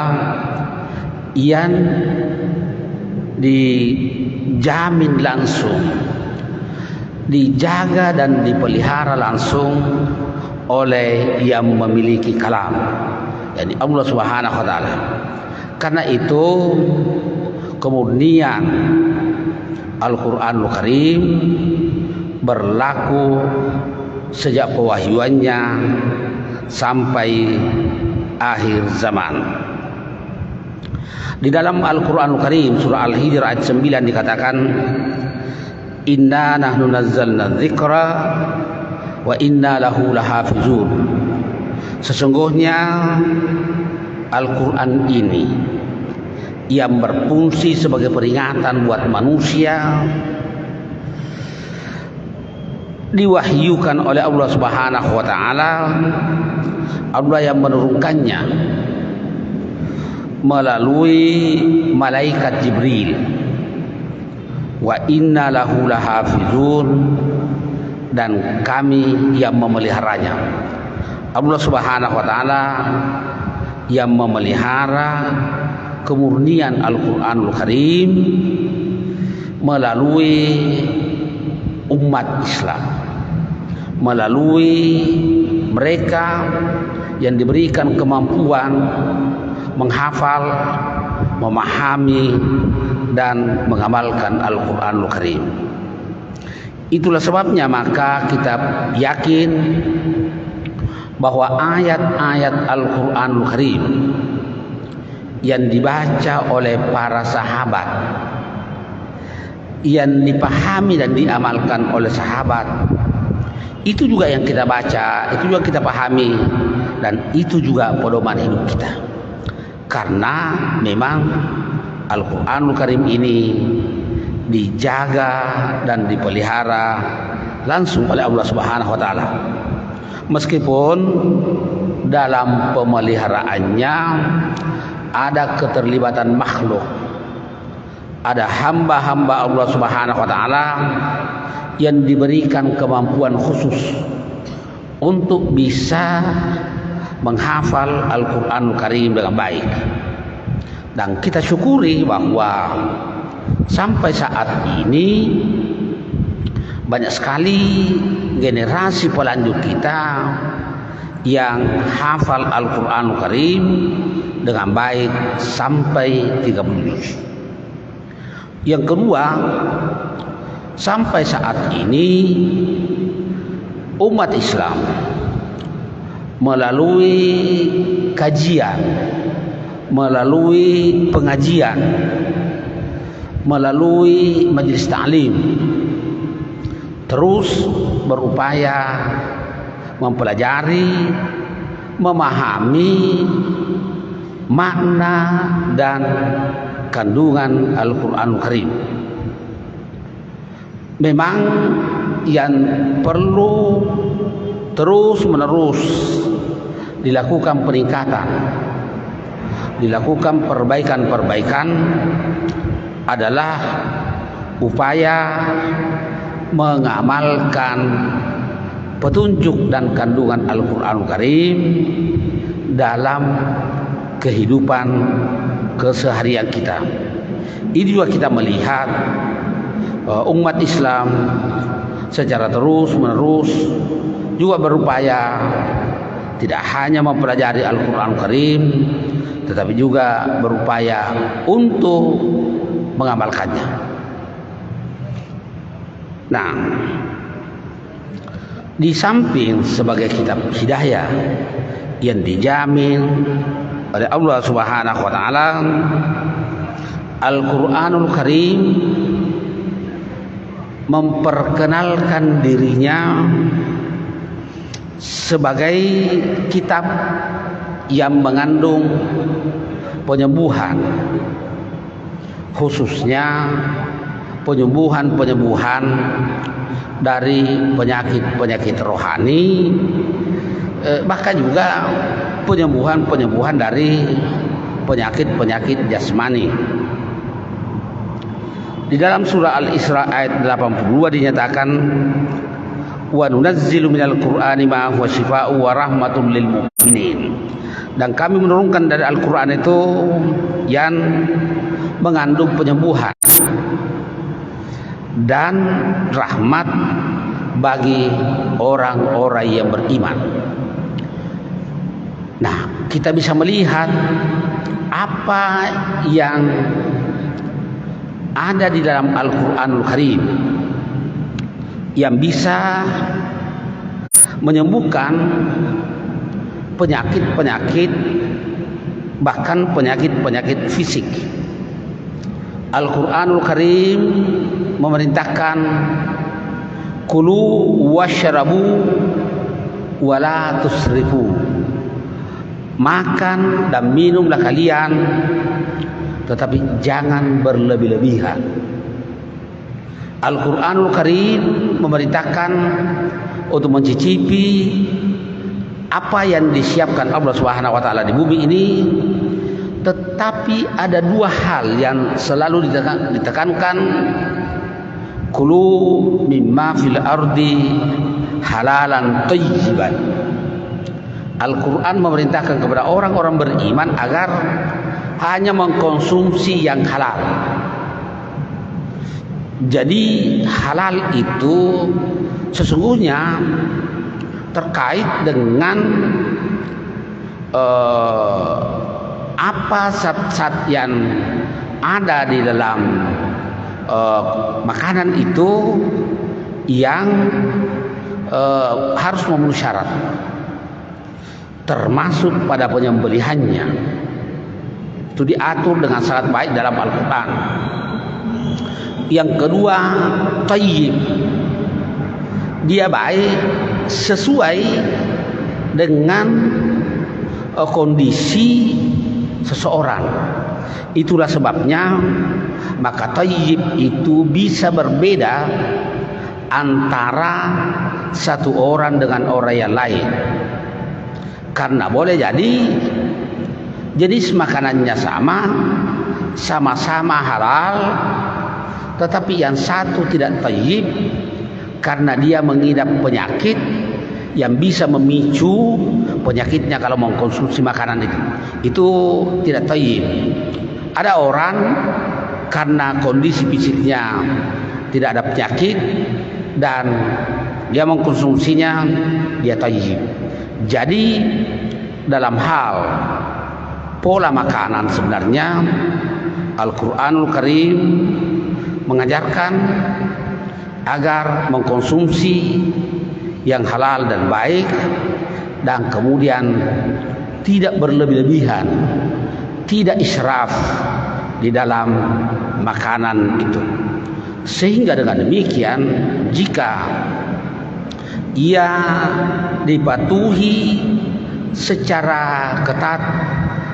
yang dijamin langsung, dijaga dan dipelihara langsung oleh yang memiliki kalam, yakni Allah Subhanahu wa taala. Karena itu kemudian Al-Qur'anul Karim berlaku sejak pewahyuannya sampai akhir zaman. Di dalam Al-Qur'anul Karim surah Al-Hijr ayat 9 dikatakan, inna nahnu nazzalna dzikra wa inna lahu lahafizun. Sesungguhnya Al-Qur'an ini yang berfungsi sebagai peringatan buat manusia, diwahyukan oleh Allah Subhanahu wa taala. Allah yang menurunkannya melalui malaikat Jibril. Wa inna lahu lahafizun, dan kami yang memeliharanya. Allah Subhanahu wa taala yang memelihara kemurnian Al-Qur'anul Karim melalui umat Islam, melalui mereka yang diberikan kemampuan menghafal, memahami dan mengamalkan Al-Qur'anul Karim. Itulah sebabnya maka kita yakin bahwa ayat-ayat Al-Qur'anul Karim yang dibaca oleh para sahabat, yang dipahami dan diamalkan oleh sahabat, itu juga yang kita baca, itu juga kita pahami, dan itu juga pedoman hidup kita. Karena memang Al-Quranul Karim ini dijaga dan dipelihara langsung oleh Allah Subhanahu wa taala. Meskipun dalam pemeliharaannya ada keterlibatan makhluk, ada hamba-hamba Allah Subhanahu wa taala yang diberikan kemampuan khusus untuk bisa menghafal Al-Quranul Karim dengan baik. Dan kita syukuri bahwa sampai saat ini banyak sekali generasi pelanjut kita yang hafal Al-Quranul Karim dengan baik sampai 30 juz. Yang kedua, sampai saat ini umat Islam melalui kajian, melalui pengajian, melalui majelis ta'lim terus berupaya mempelajari, memahami makna dan kandungan Al-Quranul Karim. Memang yang perlu terus-menerus dilakukan peningkatan, dilakukan perbaikan-perbaikan adalah upaya mengamalkan petunjuk dan kandungan Al-Quranul Karim dalam kehidupan keseharian kita. Ini juga kita melihat umat Islam secara terus-menerus juga berupaya tidak hanya mempelajari Al-Quranul Karim, tetapi juga berupaya untuk mengamalkannya. Nah, di samping sebagai kitab hidayah yang dijamin oleh Allah Subhanahu wa taala, Al-Quranul Karim memperkenalkan dirinya sebagai kitab yang mengandung penyembuhan, khususnya penyembuhan dari penyakit-penyakit rohani, bahkan juga penyembuhan dari penyakit-penyakit jasmani. Di dalam surah Al-Isra ayat 82 dinyatakan, wa nunazzilu minal qur'ani ma huwa syifaa'u wa rahmatun lil mu'minin. Dan kami menurunkan dari Al-Qur'an itu yang mengandung penyembuhan dan rahmat bagi orang-orang yang beriman. Nah, kita bisa melihat apa yang ada di dalam Al-Quranul Karim yang bisa menyembuhkan penyakit-penyakit, bahkan penyakit-penyakit fisik. Al-Quranul Karim memerintahkan kulu wasyarabu wala tusrifu, makan dan minumlah kalian, tetapi jangan berlebih-lebihan. Al-Quranul Karim memerintahkan untuk mencicipi apa yang disiapkan Allah Subhanahu wa taala di bumi ini, tetapi ada dua hal yang selalu ditekankan, kulu mimma fil ardi halalan thayyiban. Al-Quran memerintahkan kepada orang-orang beriman agar hanya mengkonsumsi yang halal. Jadi halal itu sesungguhnya terkait dengan apa zat-zat yang ada di dalam makanan itu yang harus memenuhi syarat, termasuk pada penyembelihannya. Itu diatur dengan sangat baik dalam Al-Quran. Yang kedua, thayyib. Dia baik sesuai dengan kondisi seseorang. Itulah sebabnya maka thayyib itu bisa berbeda antara satu orang dengan orang yang lain. Karena boleh jadi jenis makanannya sama, sama-sama halal, tetapi yang satu tidak thayyib karena dia mengidap penyakit yang bisa memicu penyakitnya kalau mengkonsumsi makanan itu. Itu tidak thayyib. Ada orang karena kondisi fisiknya tidak ada penyakit dan dia mengkonsumsinya, dia thayyib. Jadi dalam hal pola makanan sebenarnya Al-Quranul Karim mengajarkan agar mengkonsumsi yang halal dan baik, dan kemudian tidak berlebih-lebihan, tidak israf di dalam makanan itu. Sehingga dengan demikian jika ia dipatuhi secara ketat,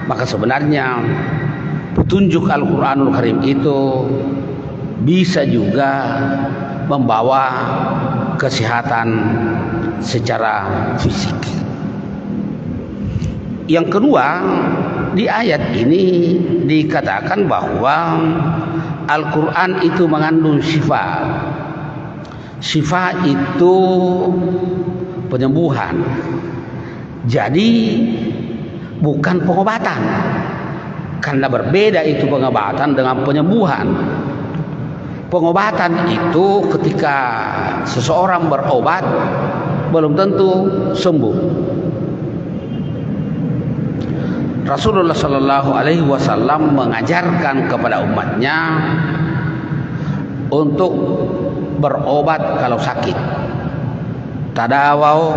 maka sebenarnya petunjuk Al-Quranul Karim itu bisa juga membawa kesehatan secara fisik. Yang kedua, di ayat ini dikatakan bahwa Al-Quran itu mengandung syifa. Syifa itu penyembuhan. Jadi bukan pengobatan. Karena berbeda itu pengobatan dengan penyembuhan. Pengobatan itu ketika seseorang berobat belum tentu sembuh. Rasulullah Shallallahu Alaihi Wasallam mengajarkan kepada umatnya untuk berobat kalau sakit. Tadawau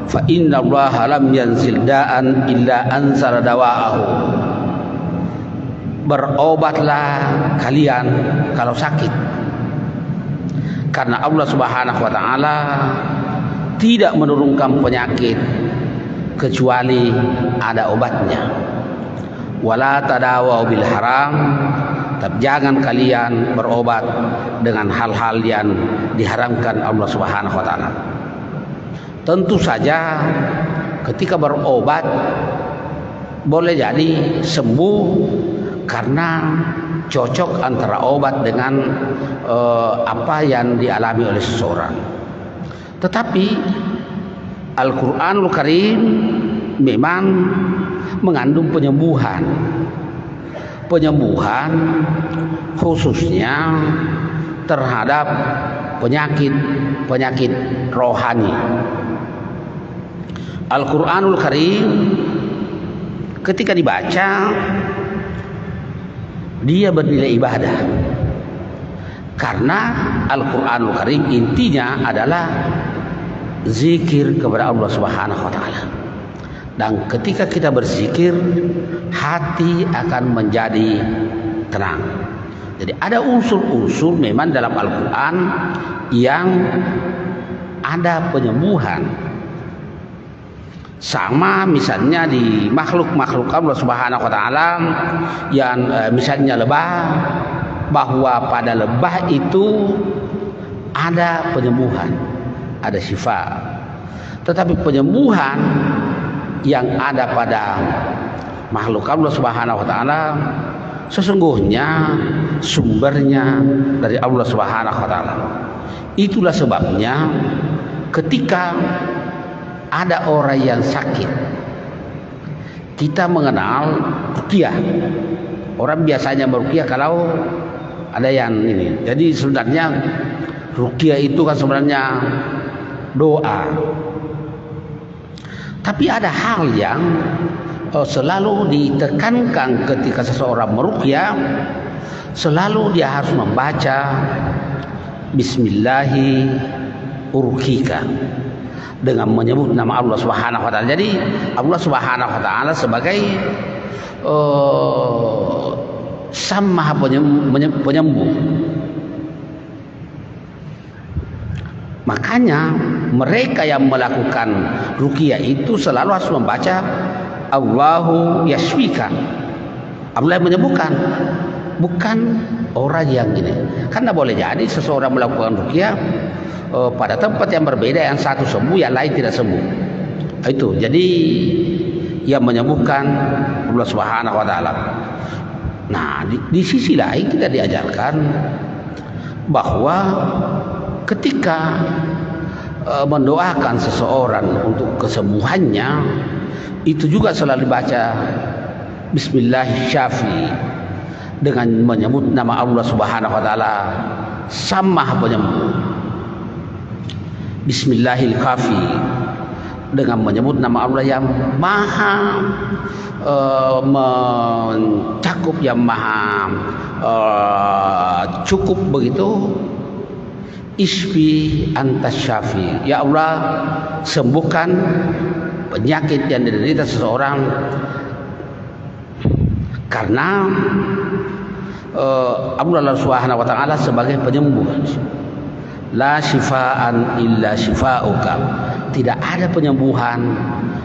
fa inna Allah lam yanzil da'an illa anzala dawa'ahu. Berobatlah kalian kalau sakit, karena Allah Subhanahu wa taala tidak menurunkan penyakit kecuali ada obatnya. Wala tadawau bil haram, tapi jangan kalian berobat dengan hal-hal yang diharamkan Allah Subhanahu wa taala. Tentu saja ketika berobat boleh jadi sembuh karena cocok antara obat dengan apa yang dialami oleh seseorang. Tetapi Al-Quranul Karim memang mengandung penyembuhan. Penyembuhan khususnya terhadap penyakit rohani. Al-Quranul Karim ketika dibaca dia bernilai ibadah, karena Al-Quranul Karim intinya adalah zikir kepada Allah Subhanahu wa taala. Dan ketika kita berzikir, hati akan menjadi tenang. Jadi ada unsur-unsur memang dalam Al-Quran yang ada penyembuhan. Sama misalnya di makhluk-makhluk Allah Subhanahu wa taala yang misalnya lebah, bahwa pada lebah itu ada penyembuhan, ada syifa. Tetapi penyembuhan yang ada pada makhluk Allah Subhanahu wa taala sesungguhnya sumbernya dari Allah Subhanahu wa taala. Itulah sebabnya ketika ada orang yang sakit, kita mengenal ruqyah. Orang biasanya meruqyah kalau ada yang ini. Jadi sebenarnya ruqyah itu kan sebenarnya doa. Tapi ada hal yang selalu ditekankan ketika seseorang meruqyah, selalu dia harus membaca Bismillahi urqika, dengan menyebut nama Allah Subhanahu wa taala. Jadi Allah Subhanahu wa taala sebagai Sang Maha Penyembuh. Makanya mereka yang melakukan ruqyah itu selalu harus membaca Allahu yashfika. Allah yang menyembuhkan, bukan orang yang gini. Karena boleh jadi seseorang melakukan ruqyah pada tempat yang berbeda, yang satu sembuh, yang lain tidak sembuh. Itu jadi yang menyembuhkan Allah Subhanahu wa taala. Nah, di sisi lain kita diajarkan bahwa ketika mendoakan seseorang untuk kesembuhannya, itu juga selalu dibaca Bismillahirrahmanirrahim, dengan menyebut nama Allah Subhanahu wa taala Sang Maha Penyembuh. Bismillahirrahmanirrahim, dengan menyebut nama Allah yang maha mencakup, yang maha cukup begitu. Isfi anta syafi, ya Allah sembuhkan penyakit yang diderita seseorang, karena Allah Subhanahu wa taala sebagai penyembuh. La syifaan illa syifauka, tidak ada penyembuhan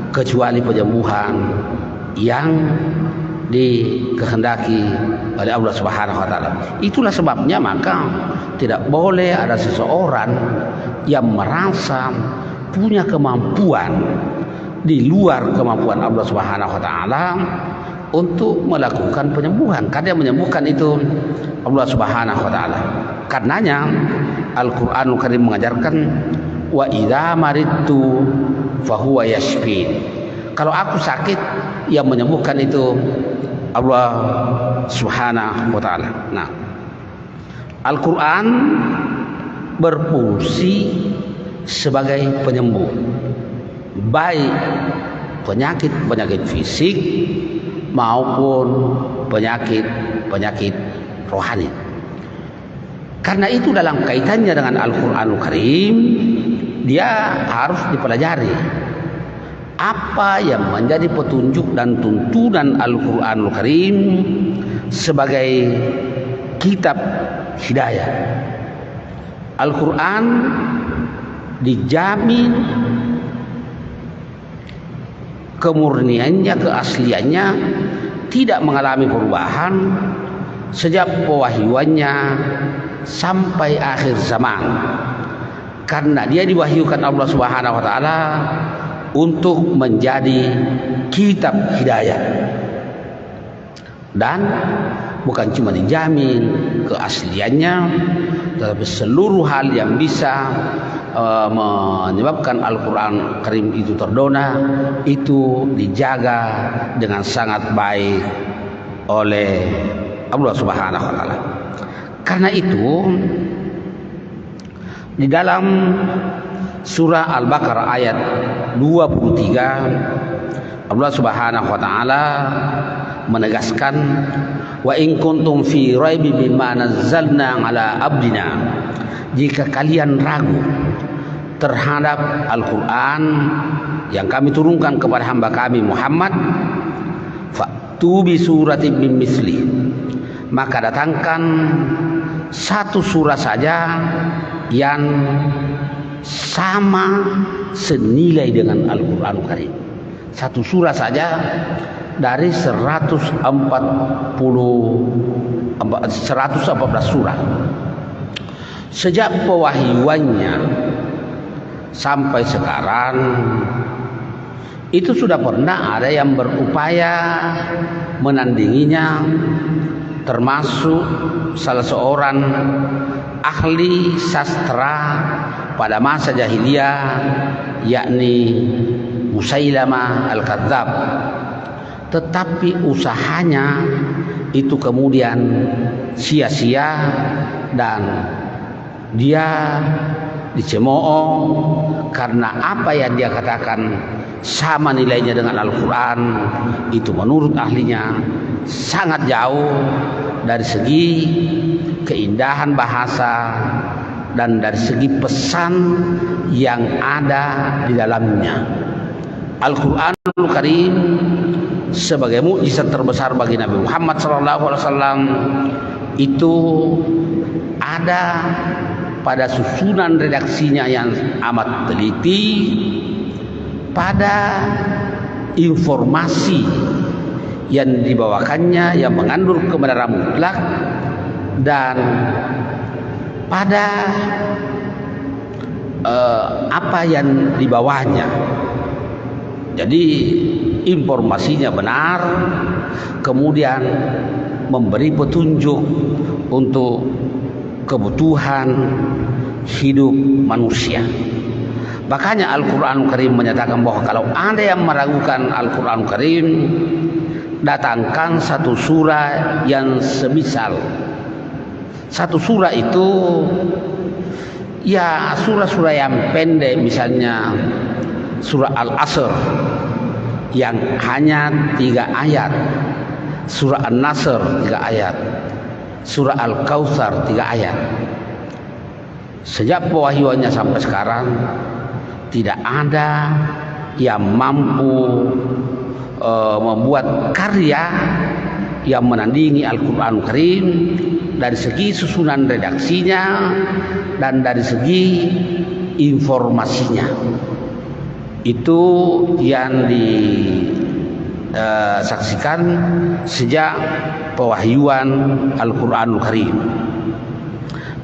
kecuali penyembuhan yang dikehendaki oleh Allah Subhanahu wa taala. Itulah sebabnya maka tidak boleh ada seseorang yang merasa punya kemampuan di luar kemampuan Allah Subhanahu wa taala untuk melakukan penyembuhan, karena yang menyembuhkan itu Allah Subhanahu wa taala. Karenanya Al-Qur'anul Karim mengajarkan wa idza maridtu fahuwa yashfin. Kalau aku sakit, yang menyembuhkan itu Allah Subhanahu wa taala. Nah, Al-Qur'an berfungsi sebagai penyembuh, baik penyakit fisik maupun penyakit rohani. Karena itu dalam kaitannya dengan Al-Qur'anul Karim, dia harus dipelajari apa yang menjadi petunjuk dan tuntunan Al-Qur'anul Karim sebagai kitab hidayah. Al-Qur'an dijamin kemurniannya, keasliannya, tidak mengalami perubahan sejak pewahyuannya sampai akhir zaman, karena dia diwahyukan Allah Subhanahu wa taala untuk menjadi kitab hidayah. Dan bukan cuma dijamin keasliannya, tetapi seluruh hal yang bisa menyebabkan Al-Qur'an Karim itu terdona, itu dijaga dengan sangat baik oleh Allah Subhanahu wa taala. Karena itu di dalam surah Al-Baqarah ayat 23 Allah Subhanahu wa taala menegaskan wa in kuntum fi raibin mimma nazzalna ala abdina, jika kalian ragu terhadap Al-Qur'an yang kami turunkan kepada hamba kami Muhammad, fa'tu bi suratin min misli, maka datangkan satu surah saja yang sama senilai dengan Al-Qur'anul Karim. Satu surah saja dari 114 surah. Sejak pewahyuannya sampai sekarang, itu sudah pernah ada yang berupaya menandinginya, termasuk salah seorang ahli sastra pada masa jahiliyah, yakni Musailamah Al-Kadzab. Tetapi usahanya itu kemudian sia-sia dan dia dicemooh karena apa yang dia katakan sama nilainya dengan Al-Quran, itu menurut ahlinya sangat jauh dari segi keindahan bahasa dan dari segi pesan yang ada di dalamnya. Al-Quranul Karim sebagai mukjizat terbesar bagi Nabi Muhammad SAW itu ada pada susunan redaksinya yang amat teliti, pada informasi yang dibawakannya yang mengandung kebenaran mutlak, dan pada apa yang dibawanya. Jadi informasinya benar, kemudian memberi petunjuk untuk kebutuhan hidup manusia. Makanya Al-Quran Karim menyatakan bahwa kalau ada yang meragukan Al-Quran Karim, datangkan satu surah yang semisal. Satu surah itu ya surah-surah yang pendek, misalnya surah Al-Asr yang hanya 3 ayat, surah An-Nasr 3 ayat, surah Al-Kautsar 3 ayat. Sejak pewahyuannya sampai sekarang tidak ada yang mampu membuat karya yang menandingi Al-Quran Karim dari segi susunan redaksinya dan dari segi informasinya. Itu yang disaksikan sejak pewahyuan Al-Quranul Karim.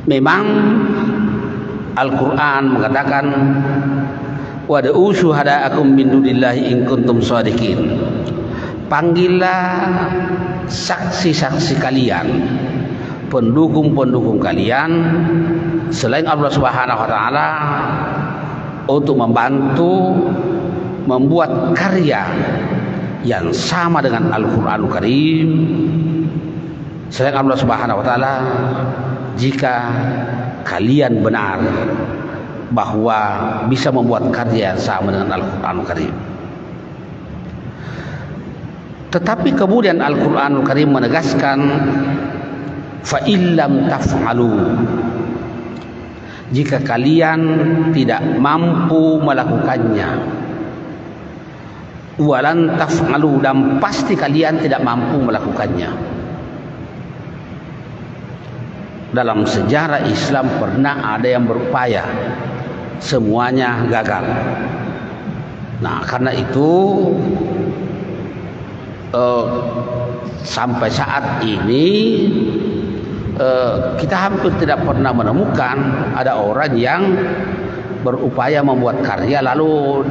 Memang Al-Quran mengatakan wad'u syuhada'akum min dunillahi in kuntum shadiqin. Panggillah saksi-saksi kalian, pendukung-pendukung kalian selain Allah Subhanahu wa taala untuk membantu membuat karya yang sama dengan Al-Qur'anul Karim selain Allah Subhanahu wa taala, jika kalian benar bahwa bisa membuat karya yang sama dengan Al-Qur'anul Karim. Tetapi kemudian Al-Qur'anul Karim menegaskan fa illam taf'alu, jika kalian tidak mampu melakukannya, walan taf'alu, dan pasti kalian tidak mampu melakukannya. Dalam sejarah Islam pernah ada yang berupaya, semuanya gagal. Nah, karena itu sampai saat ini kita hampir tidak pernah menemukan ada orang yang berupaya membuat karya lalu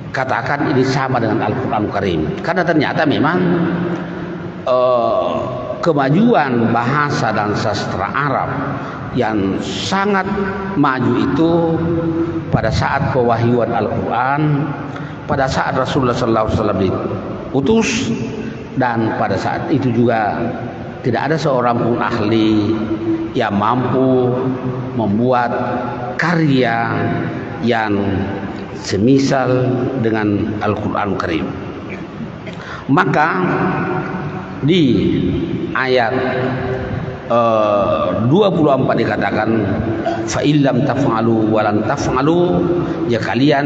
dikatakan ini sama dengan Al-Quran Karim. Karena ternyata memang kemajuan bahasa dan sastra Arab yang sangat maju itu pada saat pewahyuan Al-Quran, pada saat Rasulullah SAW diutus, dan pada saat itu juga tidak ada seorang pun ahli yang mampu membuat karya yang semisal dengan Al-Quran Karim. Maka di ayat 24 dikatakan fa illam taf'alu wa lan taf'alu, ya kalian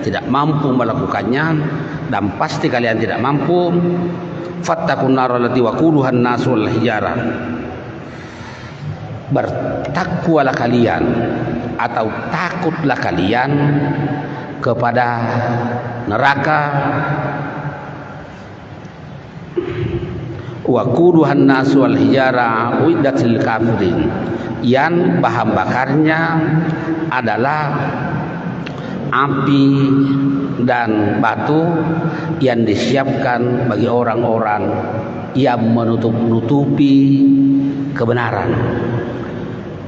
tidak mampu melakukannya dan pasti kalian tidak mampu, fattaqun nar allati waquduha an-nas wal hijarah, bertakwalah kalian atau takutlah kalian kepada neraka waquduhan nas wal hijara uiddat lil kafirin, yang bahan bakarnya adalah api dan batu yang disiapkan bagi orang-orang yang menutupi kebenaran.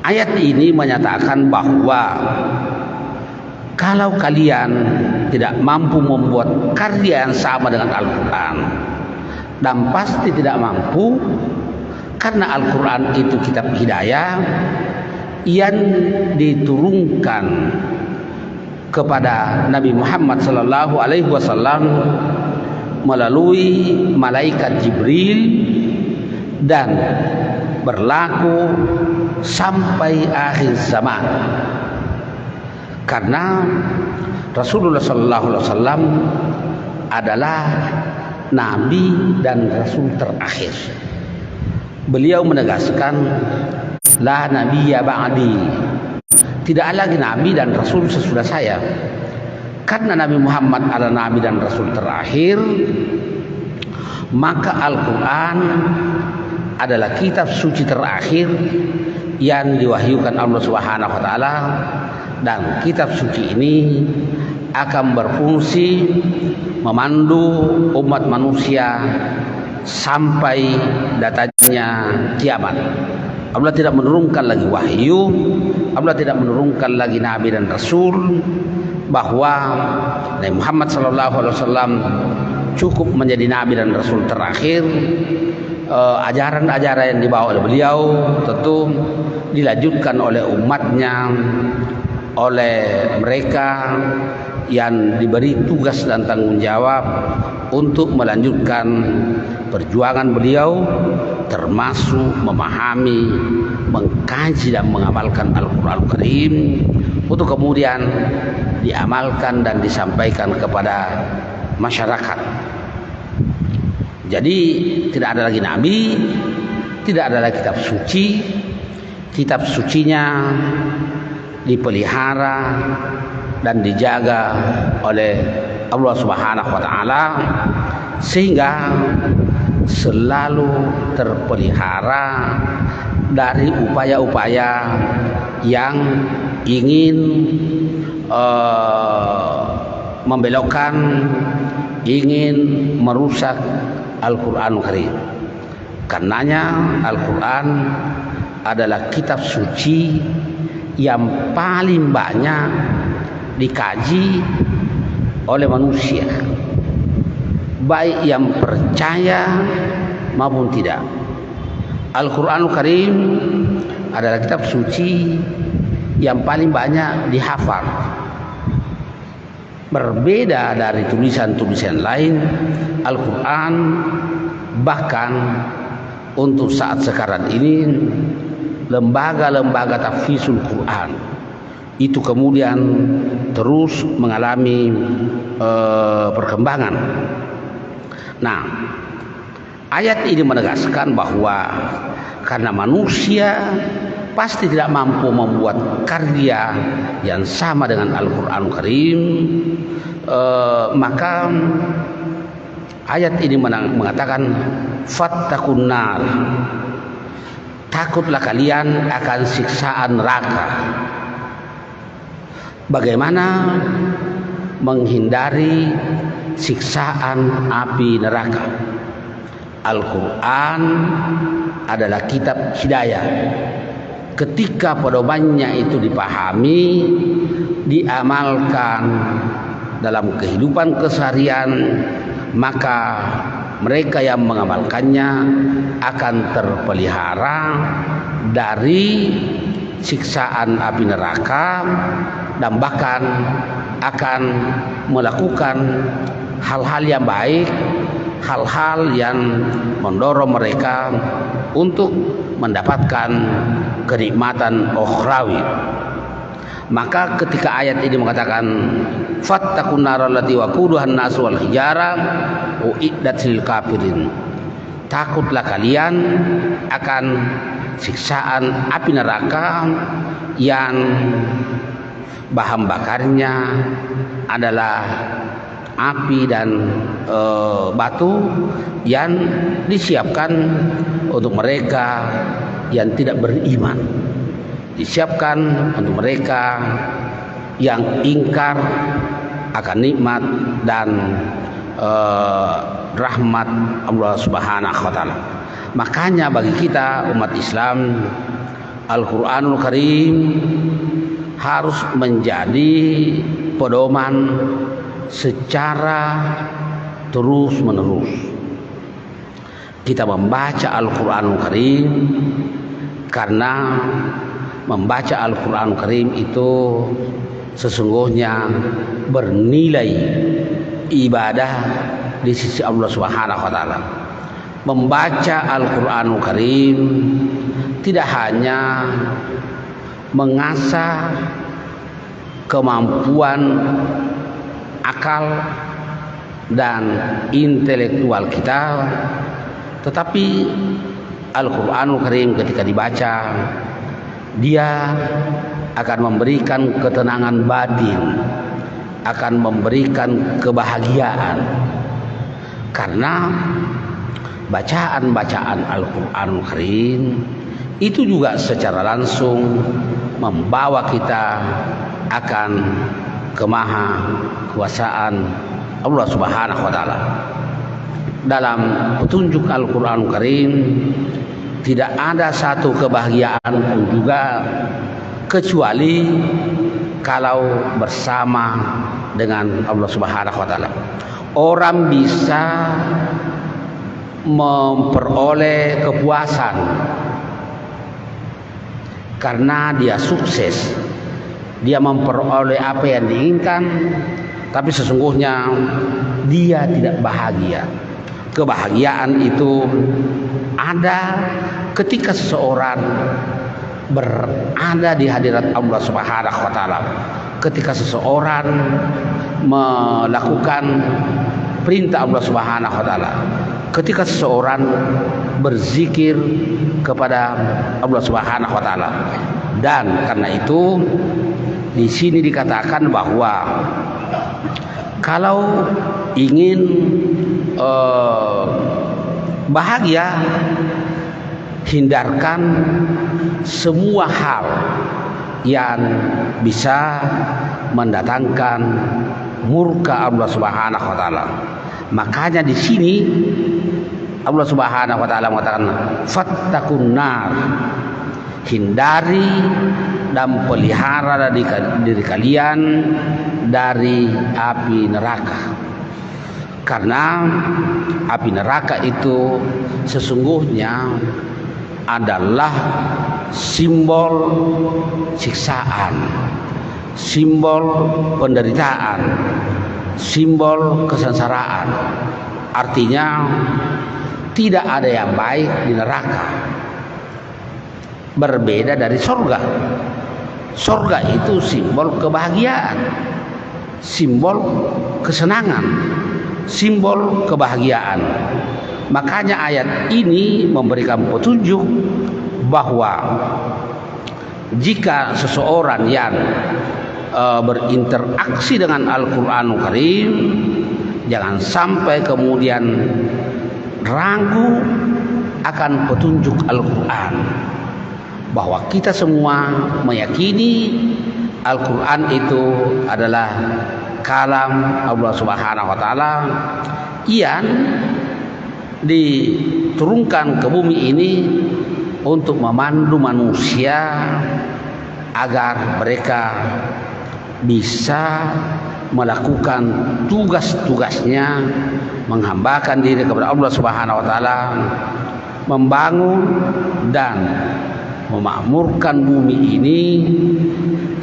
Ayat ini menyatakan bahwa kalau kalian tidak mampu membuat karya yang sama dengan Al-Quran, dan pasti tidak mampu, karena Al-Quran itu kitab hidayah yang diturunkan kepada Nabi Muhammad SAW melalui malaikat Jibril dan berlaku sampai akhir zaman. Karena Rasulullah SAW adalah nabi dan rasul terakhir. Beliau menegaskan la nabiyya ba'di, tidak ada lagi nabi dan rasul sesudah saya. Karena Nabi Muhammad adalah nabi dan rasul terakhir, maka Al-Quran adalah kitab suci terakhir yang diwahyukan Allah Subhanahu wa taala, dan kitab suci ini akan berfungsi memandu umat manusia sampai datangnya kiamat. Allah tidak menurunkan lagi wahyu, Allah tidak menurunkan lagi nabi dan rasul, bahwa Nabi Muhammad SAW cukup menjadi nabi dan rasul terakhir. Ajaran-ajaran yang dibawa oleh beliau tentu dilanjutkan oleh umatnya, oleh mereka yang diberi tugas dan tanggung jawab untuk melanjutkan perjuangan beliau, termasuk memahami, mengkaji dan mengamalkan Al-Quran Karim untuk kemudian diamalkan dan disampaikan kepada masyarakat. Jadi tidak ada lagi nabi, tidak ada lagi kitab suci. Kitab sucinya dipelihara dan dijaga oleh Allah Subhanahu wa taala sehingga selalu terpelihara dari upaya-upaya yang ingin membelokkan, ingin merusak Al-Quran Karim. Karenanya Al-Quran adalah kitab suci yang paling banyak dikaji oleh manusia, baik yang percaya maupun tidak. Al-Quran Karim adalah kitab suci yang paling banyak dihafal. Berbeda dari tulisan-tulisan lain, Al-Quran bahkan untuk saat sekarang ini lembaga-lembaga tahfizul Quran itu kemudian terus mengalami perkembangan. Nah, ayat ini menegaskan bahwa karena manusia pasti tidak mampu membuat karya yang sama dengan Al-Quran Karim, maka ayat ini mengatakan fattakun nar, takutlah kalian akan siksaan neraka. Bagaimana menghindari siksaan api neraka? Al-Quran adalah kitab hidayah. Ketika pedomannya itu dipahami, diamalkan dalam kehidupan keseharian, maka mereka yang mengamalkannya akan terpelihara dari siksaan api neraka dan bahkan akan melakukan hal-hal yang baik, hal-hal yang mendorong mereka untuk mendapatkan kenikmatan ukhrawi. Maka ketika ayat ini mengatakan fattaqun nar allati waquduha an-nas wal hijara uiddat lil kafirin, takutlah kalian akan siksaan api neraka yang bahan bakarnya adalah api dan batu yang disiapkan untuk mereka yang tidak beriman, disiapkan untuk mereka yang ingkar akan nikmat dan rahmat Allah Subhanahu wa taala. Makanya bagi kita umat Islam, Al-Quranul Karim harus menjadi pedoman secara terus-menerus. Kita membaca Al-Quranul Karim karena membaca Al-Quranul Karim itu sesungguhnya bernilai ibadah di sisi Allah Subhanahu wa taala. Membaca Al-Quranul Karim tidak hanya mengasah kemampuan akal dan intelektual kita, tetapi Al-Quranul Karim ketika dibaca, dia akan memberikan ketenangan batin, akan memberikan kebahagiaan, karena bacaan-bacaan Al-Quranul Karim itu juga secara langsung membawa kita akan kemaha kuasaan Allah Subhanahu wa taala. Dalam petunjuk Al-Quranul Karim tidak ada satu kebahagiaan pun juga kecuali kalau bersama dengan Allah Subhanahu wa taala. Orang bisa memperoleh kepuasan karena dia sukses, dia memperoleh apa yang diinginkan, tapi sesungguhnya dia tidak bahagia. Kebahagiaan itu ada ketika seseorang berada di hadirat Allah Subhanahu wa taala, ketika seseorang melakukan perintah Allah Subhanahu wa taala, ketika seseorang berzikir kepada Allah Subhanahu wa taala. Dan karena itu di sini dikatakan bahwa kalau ingin bahagia, hindarkan semua hal yang bisa mendatangkan murka Allah Subhanahu wa taala. Makanya di sini Allah Subhanahu wa taala mengatakan fattaqun nar, hindari dan pelihara diri kalian dari api neraka. Karena api neraka itu sesungguhnya adalah simbol siksaan, simbol penderitaan, simbol kesengsaraan. Artinya tidak ada yang baik di neraka. Berbeda dari surga. Surga itu simbol kebahagiaan, simbol kesenangan, simbol kebahagiaan. Makanya ayat ini memberikan petunjuk bahwa jika seseorang yang berinteraksi dengan Al-Quranul Karim, jangan sampai kemudian ragu akan petunjuk Al-Quran, bahwa kita semua meyakini Al-Quran itu adalah kalam Allah Subhanahu wa taala yang diturunkan ke bumi ini untuk memandu manusia agar mereka bisa melakukan tugas-tugasnya, menghambakan diri kepada Allah Subhanahu wa taala, membangun dan memakmurkan bumi ini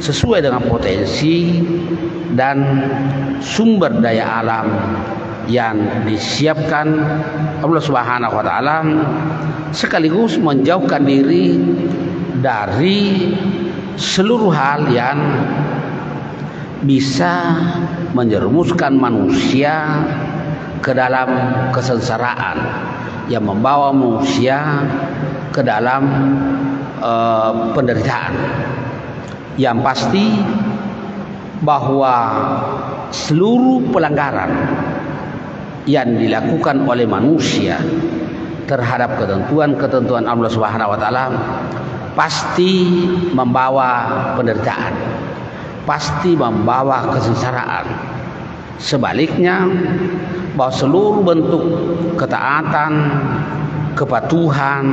sesuai dengan potensi dan sumber daya alam yang disiapkan Allah Subhanahu wa taala, sekaligus menjauhkan diri dari seluruh hal yang bisa menjerumuskan manusia ke dalam kesengsaraan, yang membawa manusia ke dalam penderitaan. Yang pasti bahwa seluruh pelanggaran yang dilakukan oleh manusia terhadap ketentuan-ketentuan Allah Subhanahu wa taala pasti membawa penderitaan, pasti membawa kesengsaraan. Sebaliknya, bahwa seluruh bentuk ketaatan, kepatuhan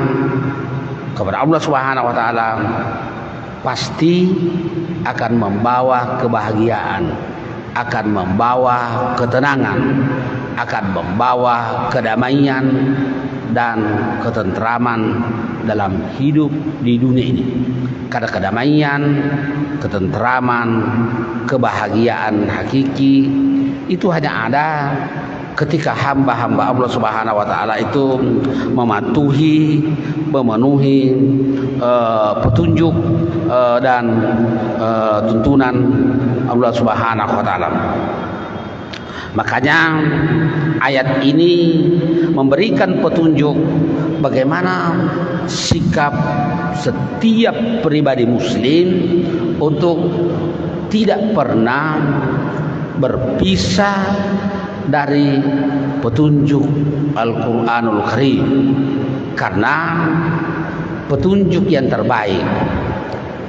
kepada Allah Subhanahu wa taala pasti akan membawa kebahagiaan, akan membawa ketenangan, akan membawa kedamaian dan ketentraman dalam hidup di dunia ini. Karena kedamaian, ketentraman, kebahagiaan hakiki itu hanya ada ketika hamba-hamba Allah Subhanahu wa taala itu mematuhi, memenuhi petunjuk dan tuntunan Allah Subhanahu wa taala. Makanya ayat ini memberikan petunjuk bagaimana sikap setiap pribadi muslim untuk tidak pernah berpisah dari petunjuk Al-Quranul Karim, karena petunjuk yang terbaik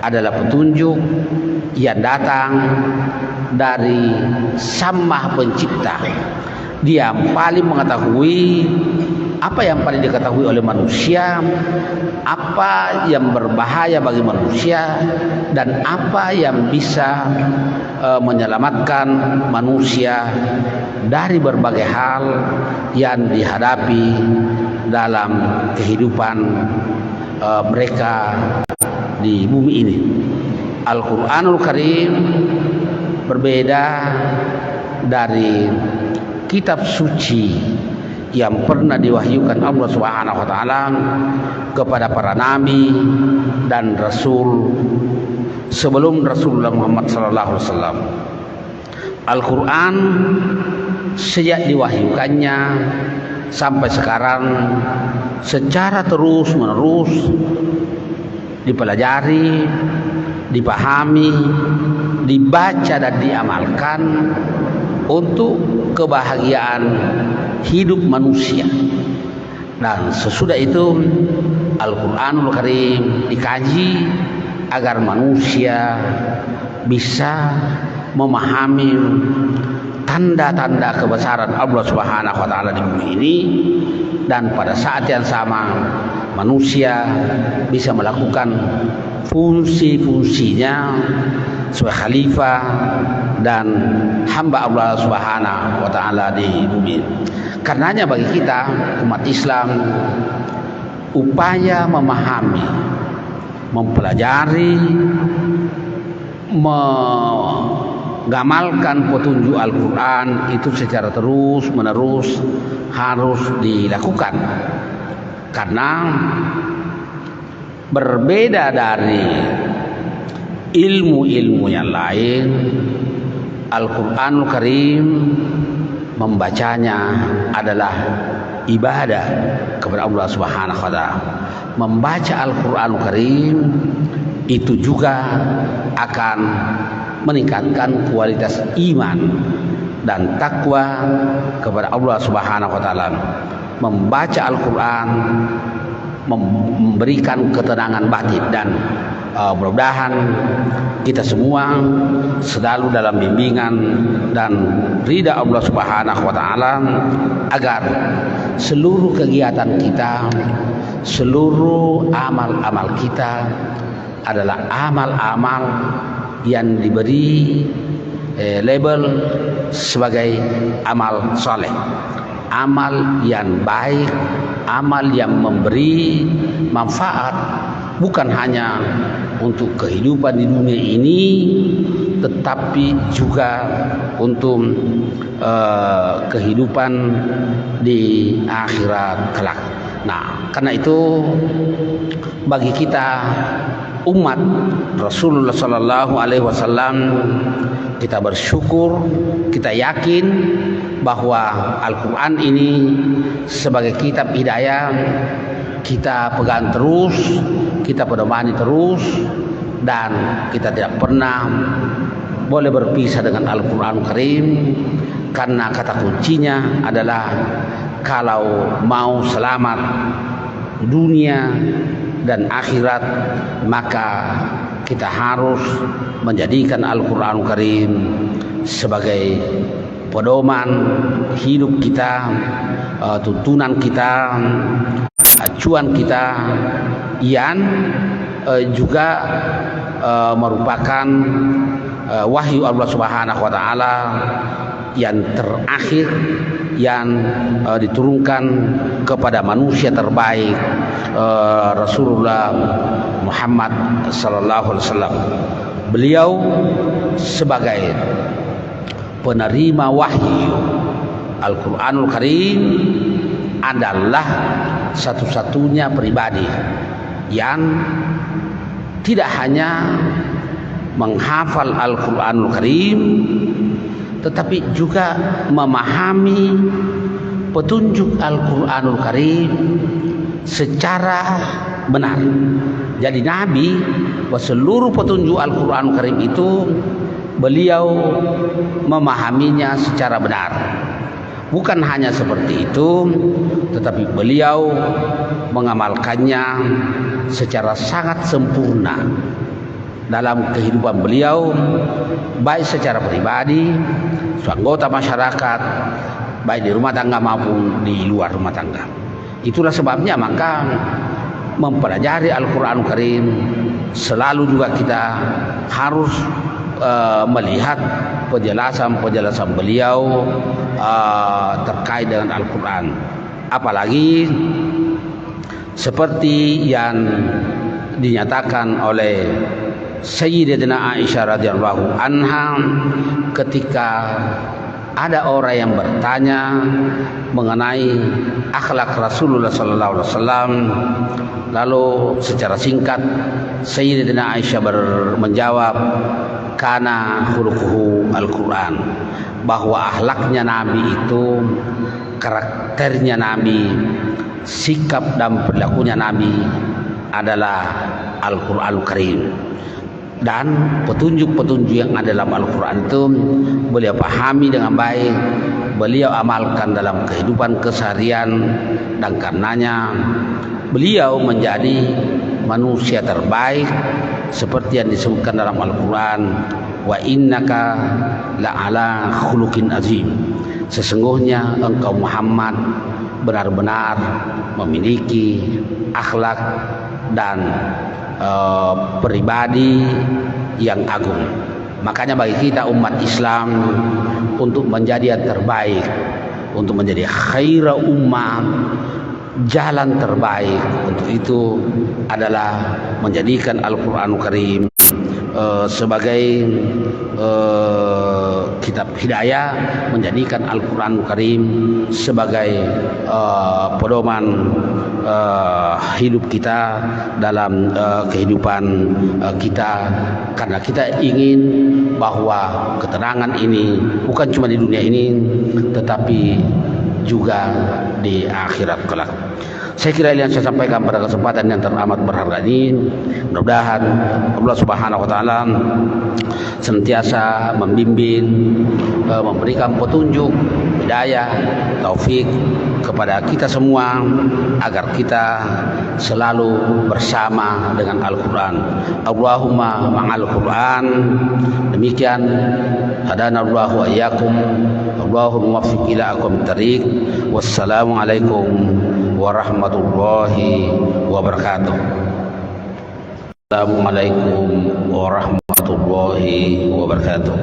adalah petunjuk yang datang dari Sang Maha Pencipta. Dia yang paling mengetahui apa yang paling diketahui oleh manusia, apa yang berbahaya bagi manusia, dan apa yang bisa menyelamatkan manusia dari berbagai hal yang dihadapi dalam kehidupan mereka di bumi ini. Al-Quranul Karim berbeda dari kitab suci yang pernah diwahyukan Allah Subhanahu wa taala kepada para nabi dan rasul sebelum Rasulullah Muhammad sallallahu alaihi wasallam. Al-Qur'an sejak diwahyukannya sampai sekarang secara terus-menerus dipelajari, dipahami, dibaca dan diamalkan untuk kebahagiaan hidup manusia. Dan sesudah itu Al-Quranul Karim dikaji agar manusia bisa memahami tanda-tanda kebesaran Allah Subhanahu wa taala di bumi ini, dan pada saat yang sama manusia bisa melakukan fungsi-fungsinya sebagai khalifah dan hamba Allah Subhanahu wa taala di bumi. Karenanya bagi kita umat Islam, upaya memahami, mempelajari, mengamalkan petunjuk Al-Quran itu secara terus-menerus harus dilakukan. Karena berbeda dari ilmu-ilmu yang lain, Al-Quranul Karim membacanya adalah ibadah kepada Allah Subhanahu wa taala. Membaca Al-Quranul Karim itu juga akan meningkatkan kualitas iman dan takwa kepada Allah Subhanahu wa taala. Membaca Al-Quran memberikan ketenangan batin, dan mudah-mudahan kita semua selalu dalam bimbingan dan ridha Allah Subhanahu wa taala, agar seluruh kegiatan kita, seluruh amal-amal kita adalah amal-amal yang diberi label sebagai amal soleh, amal yang baik, amal yang memberi manfaat bukan hanya untuk kehidupan di dunia ini, tetapi juga untuk kehidupan di akhirat kelak. Nah, karena itu bagi kita umat Rasulullah Sallallahu Alaihi Wasallam, kita bersyukur, kita yakin bahwa Al-Quran ini sebagai kitab hidayah kita pegang terus, kita pedomani terus, dan kita tidak pernah boleh berpisah dengan Al-Quran Karim, karena kata kuncinya adalah kalau mau selamat dunia dan akhirat, maka kita harus menjadikan Al-Quran Karim sebagai pedoman hidup kita, tuntunan kita, acuan kita, yang juga merupakan wahyu Allah Subhanahu wa taala yang terakhir yang diturunkan kepada manusia terbaik, Rasulullah Muhammad sallallahu alaihi wasallam. Beliau sebagai penerima wahyu Al-Quranul Karim adalah satu-satunya pribadi yang tidak hanya menghafal Al-Quranul Karim, tetapi juga memahami petunjuk Al-Quranul Karim secara benar. Jadi Nabi, seluruh petunjuk Al-Quranul Karim itu beliau memahaminya secara benar. Bukan hanya seperti itu, tetapi beliau mengamalkannya secara sangat sempurna dalam kehidupan beliau, baik secara pribadi, anggota masyarakat, baik di rumah tangga maupun di luar rumah tangga. Itulah sebabnya maka mempelajari Al-Quran Karim selalu juga kita harus melihat penjelasan-penjelasan beliau terkait dengan Al-Quran. Apalagi seperti yang dinyatakan oleh Sayyidatina Aisyah radhiyallahu anha ketika ada orang yang bertanya mengenai akhlak Rasulullah sallallahu alaihi wasallam, lalu secara singkat Sayyidatina Aisyah menjawab, kana khuluquhu Al-Quran, bahwa akhlaknya Nabi itu, karakternya Nabi, sikap dan perilakunya Nabi adalah Al-Quranul Karim. Dan petunjuk-petunjuk yang ada dalam Al-Quran itu beliau pahami dengan baik, beliau amalkan dalam kehidupan keseharian, dan karenanya beliau menjadi manusia terbaik seperti yang disebutkan dalam Al-Quran, wa innaka la'ala khuluqin azim, sesungguhnya engkau Muhammad benar-benar memiliki akhlak dan pribadi yang agung. Makanya bagi kita umat Islam untuk menjadi yang terbaik, untuk menjadi khaira ummah, jalan terbaik untuk itu adalah menjadikan Al-Quranul Karim sebagai kitab hidayah, menjadikan Al-Quranul Karim sebagai pedoman hidup kita dalam kehidupan kita, karena kita ingin bahwa ketenangan ini bukan cuma di dunia ini tetapi juga di akhirat kelak. Saya kira ini yang saya sampaikan pada kesempatan yang teramat berharga ini. Mudah-mudahan Allah Subhanahu wa taala senantiasa membimbing, memberikan petunjuk, hidayah, taufik kepada kita semua agar kita selalu bersama dengan Al-Quran. Allahumma ma'al Quran. Demikian hadanallahu wa iyyakum. Allahumma waffiq ila aqwamit thariq. Wassalamualaikum warahmatullahi wabarakatuh. Assalamualaikum warahmatullahi wabarakatuh.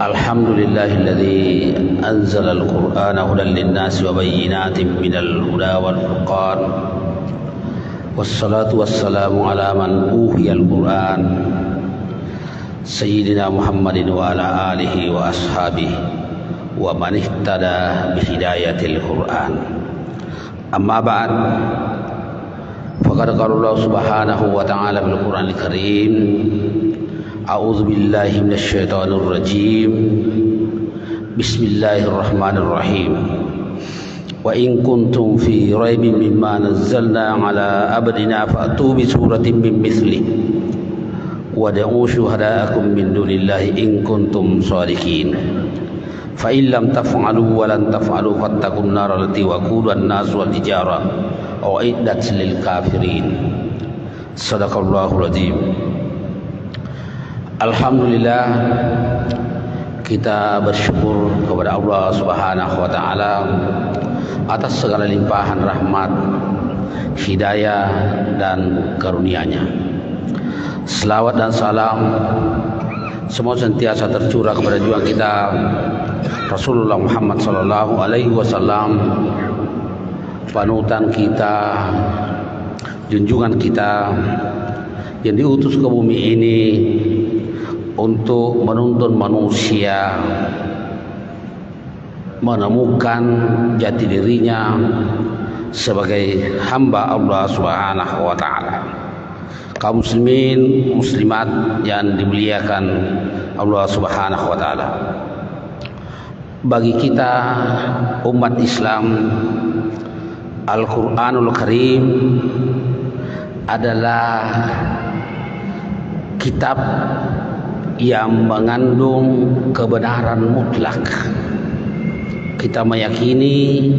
Alhamdulillahilladzi anzala al-Qur'ana hudan lin-nasi wa bayyinatin minal huda wal furqan. Wassalatu wassalamu ala man uhiya al-Qur'an, Sayyidina Muhammadin wa ala alihi wa ashabihi wa man ihtada bi hidayatil Qur'an. Amma ba'd, faqad qala Allah Subhanahu wa ta'ala bil Qur'anil Karim, a'udzu billahi minasy syaithanir rajim. Bismillahirrahmanirrahim. Wa in kuntum fi raibin mimma nazzalna ala abdina fa'tu bi suratin min mithlihi wad'u syuhada'akum min dunillahi in kuntum shadiqin. Fa in lam taf'alu wa lan taf'alu fattaqun nar allati waquduha an-nas wal hijara u'iddat lil kafirin. Shadaqallahul azim. Alhamdulillah, kita bersyukur kepada Allah Subhanahu wa taala atas segala limpahan rahmat, hidayah dan karunia-Nya. Selawat dan salam semua sentiasa tercurah kepada junjungan kita Rasulullah Muhammad sallallahu alaihi wasallam, panutan kita, junjungan kita yang diutus ke bumi ini untuk menuntun manusia menemukan jati dirinya sebagai hamba Allah Subhanahu wa taala. Kaum muslimin muslimat yang dimuliakan Allah Subhanahu wa taala. Bagi kita umat Islam, Al-Qur'anul Karim adalah kitab yang mengandung kebenaran mutlak. Kita meyakini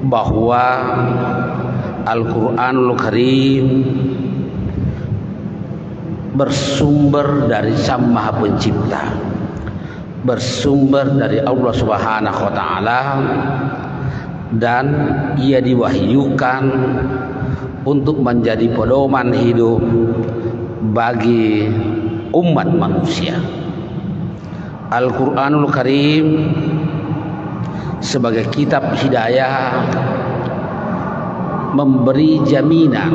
bahwa Al-Qur'anul Karim bersumber dari Sang Maha Pencipta, bersumber dari Allah Subhanahu wa taala, dan ia diwahyukan untuk menjadi pedoman hidup bagi umat manusia. Al-Qur'anul Karim sebagai kitab hidayah memberi jaminan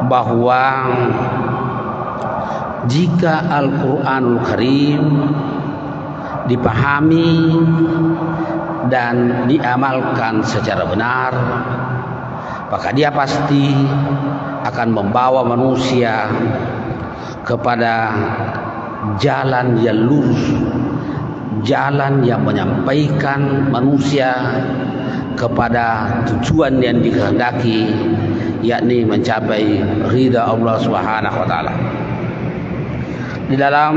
bahwa jika Al-Qur'anul Karim dipahami dan diamalkan secara benar, maka dia pasti akan membawa manusia kepada jalan yang lurus, jalan yang menyampaikan manusia kepada tujuan yang dikehendaki, yakni mencapai ridha Allah Subhanahu wa taala. Di dalam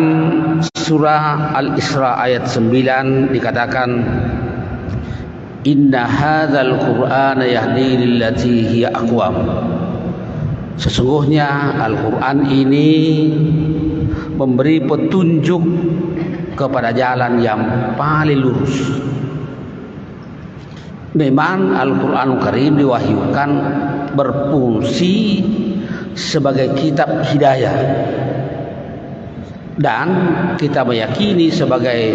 surah Al-Isra ayat 9 dikatakan, Inna hadzal Qur'ana yahdi lillati hiya aqwam. Sesungguhnya Al-Qur'an ini memberi petunjuk kepada jalan yang paling lurus. Memang Al-Qur'anul Karim diwahyukan berfungsi sebagai kitab hidayah, dan kita meyakini sebagai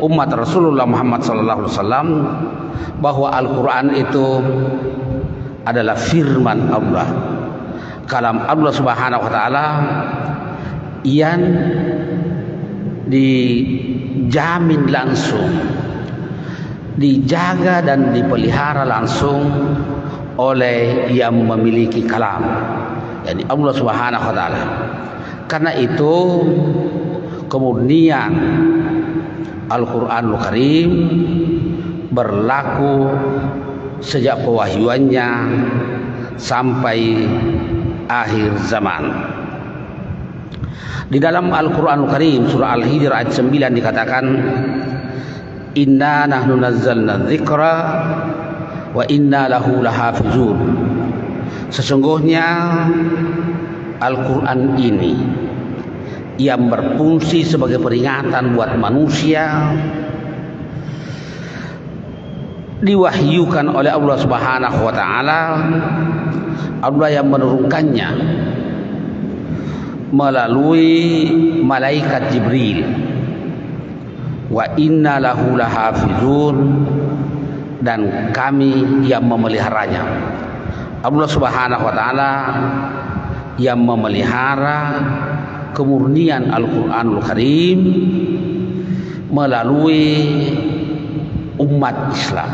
umat Rasulullah Muhammad SAW bahwa Al-Quran itu adalah firman Allah, kalam Allah Subhanahu wa taala yang dijamin langsung, dijaga dan dipelihara langsung oleh yang memiliki kalam, yakni Allah Subhanahu wa taala. Karena itu kemudian Al-Qur'anul Karim berlaku sejak pewahyuannya sampai akhir zaman. Di dalam Al-Qur'anul Karim surah Al-Hijr ayat 9 dikatakan, Inna nahnu nazzalna dzikra wa inna lahu lahafizun. Sesungguhnya Al-Quran ini yang berfungsi sebagai peringatan buat manusia, diwahyukan oleh Allah Subhanahu wa taala. Allah yang menurunkannya melalui malaikat Jibril. Wa inna lahu lahafizun, dan kami yang memeliharanya. Allah Subhanahu wa taala yang memelihara kemurnian Al-Qur'anul Karim melalui umat Islam,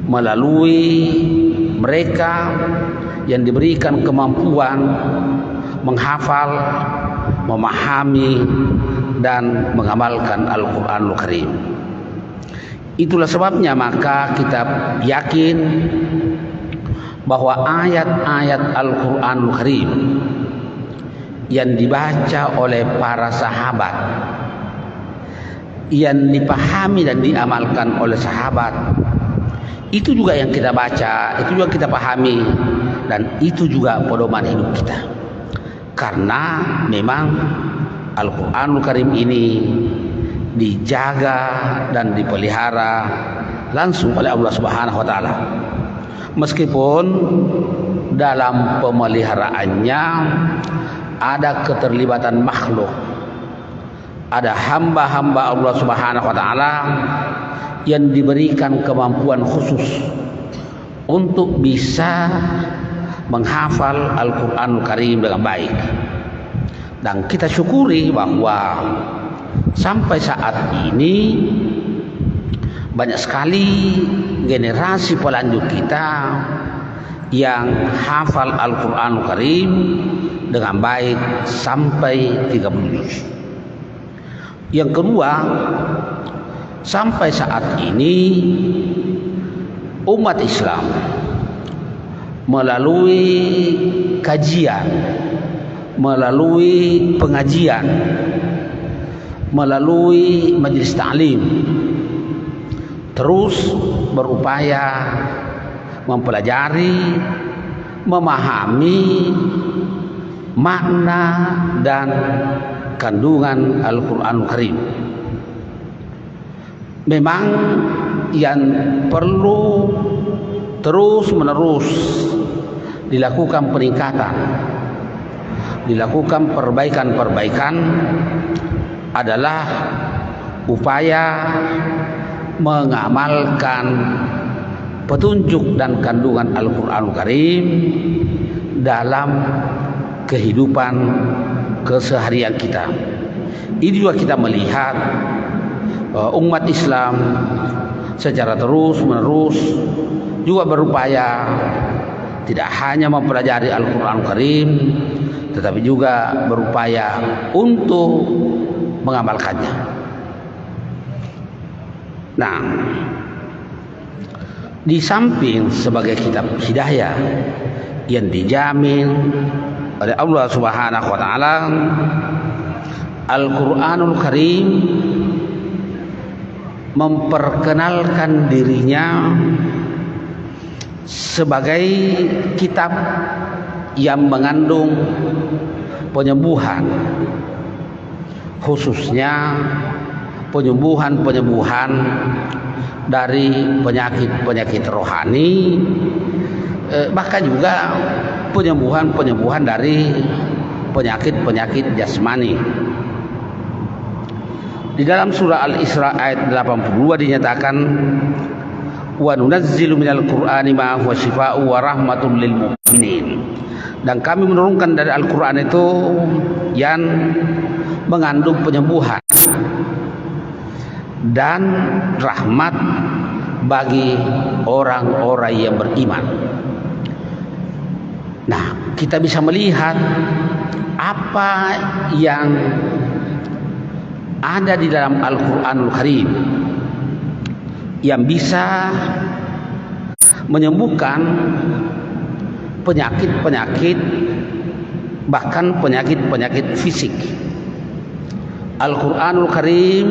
melalui mereka yang diberikan kemampuan menghafal, memahami, dan mengamalkan Al-Qur'anul Karim. Itulah sebabnya maka kita yakin bahwa ayat-ayat Al-Qur'anul Karim yang dibaca oleh para sahabat, yang dipahami dan diamalkan oleh sahabat, itu juga yang kita baca, itu juga kita pahami, dan itu juga pedoman hidup kita. Karena memang Al-Qur'anul Karim ini dijaga dan dipelihara langsung oleh Allah Subhanahu wa taala. Meskipun dalam pemeliharaannya ada keterlibatan makhluk, ada hamba-hamba Allah Subhanahu wa taala yang diberikan kemampuan khusus untuk bisa menghafal Al-Qur'anul Karim dengan baik. Dan kita syukuri bahwa sampai saat ini banyak sekali generasi pelanjut kita yang hafal Al-Qur'anul Karim dengan baik sampai 30 juz. Yang kedua, sampai saat ini umat Islam melalui kajian, melalui pengajian, melalui majelis ta'lim terus berupaya mempelajari, memahami makna dan kandungan Al-Quranul Karim. Memang yang perlu terus-menerus dilakukan peningkatan, dilakukan perbaikan-perbaikan adalah upaya mengamalkan petunjuk dan kandungan Al-Quranul Karim dalam kehidupan keseharian kita. Ini juga kita melihat umat Islam secara terus-menerus juga berupaya tidak hanya mempelajari Al-Quranul Karim, tetapi juga berupaya untuk mengamalkannya. Nah, di samping sebagai kitab hidayah yang dijamin oleh Allah Subhanahu wa taala, Al-Qur'anul Karim memperkenalkan dirinya sebagai kitab yang mengandung penyembuhan, khususnya penyembuhan dari penyakit rohani, bahkan juga penyembuhan dari penyakit jasmani. Di dalam surah Al-Isra ayat 82 dinyatakan, wa nunazzilu minal qur'ani ma huwa syifaa'un wa rahmatun lil mu'minin. Dan kami menurunkan dari Al-Qur'an itu yang mengandung penyembuhan dan rahmat bagi orang-orang yang beriman. Nah, kita bisa melihat apa yang ada di dalam Al-Quranul Karim yang bisa menyembuhkan penyakit-penyakit, bahkan penyakit-penyakit fisik. Al-Quranul Karim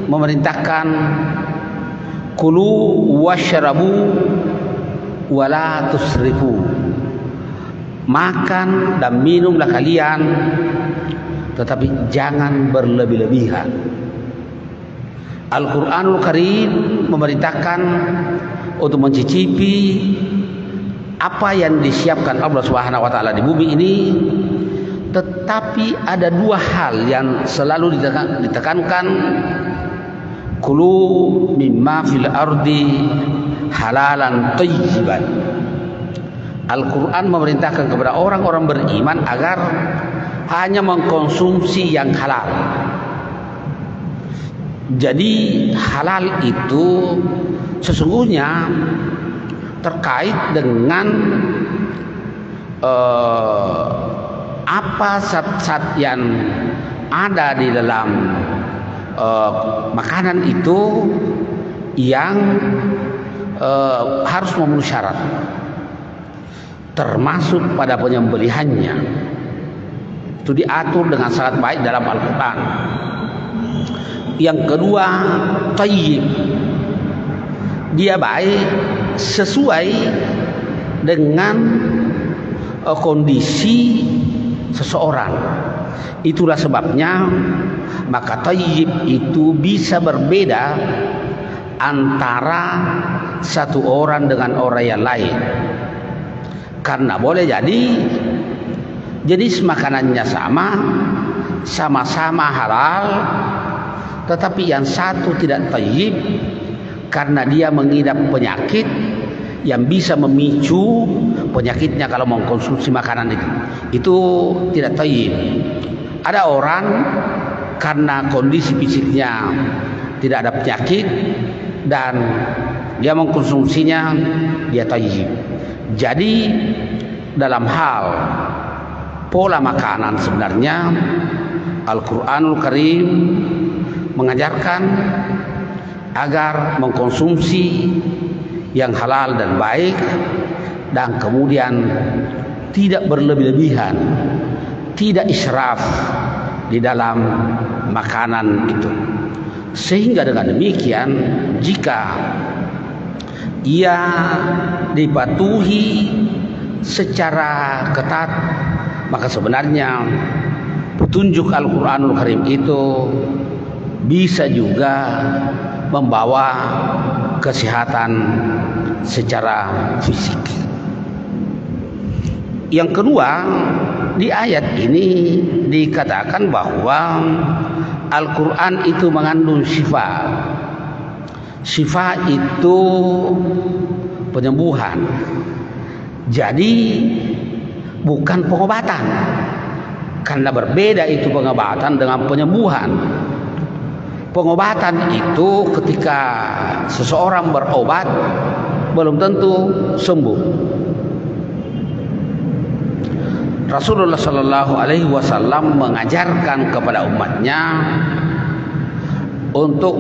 memerintahkan kulu washrabu wala tusrifu, makan dan minumlah kalian, tetapi jangan berlebih-lebihan. Al-Quranul Karim memerintahkan untuk mencicipi apa yang disiapkan Allah Subhanahu wa taala di bumi ini, tetapi ada dua hal yang selalu ditekankan, kulu mimma fil ardi halalan thayyiban. Al-Quran memerintahkan kepada orang-orang beriman agar hanya mengkonsumsi yang halal. Jadi halal itu sesungguhnya terkait dengan apa zat-zat yang ada di dalam makanan itu yang harus memenuhi syarat, termasuk pada penyembelihannya. Itu diatur dengan sangat baik dalam Al-Quran. Yang kedua, thayyib, dia baik sesuai dengan kondisi seseorang. Itulah sebabnya maka thayyib itu bisa berbeda antara satu orang dengan orang yang lain, karena boleh jadi jenis makanannya sama-sama halal, tetapi yang satu tidak thayyib karena dia mengidap penyakit yang bisa memicu penyakitnya kalau mengkonsumsi makanan itu tidak thayyib. Ada orang karena kondisi fisiknya tidak ada penyakit dan dia mengkonsumsinya, dia thayyib. Jadi dalam hal pola makanan. Sebenarnya Al-Quranul Karim mengajarkan agar mengkonsumsi yang halal dan baik, dan kemudian tidak berlebih-lebihan, tidak israf di dalam makanan itu. Sehingga dengan demikian, jika ia dipatuhi secara ketat, maka sebenarnya petunjuk Al-Quranul Karim itu bisa juga membawa kesehatan secara fisik. Yang kedua, di ayat ini dikatakan bahwa Al-Quran itu mengandung syifa. Syifa itu penyembuhan. Jadi bukan pengobatan. Karena berbeda itu pengobatan dengan penyembuhan. Pengobatan itu ketika seseorang berobat belum tentu sembuh. Rasulullah Shallallahu Alaihi Wasallam mengajarkan kepada umatnya untuk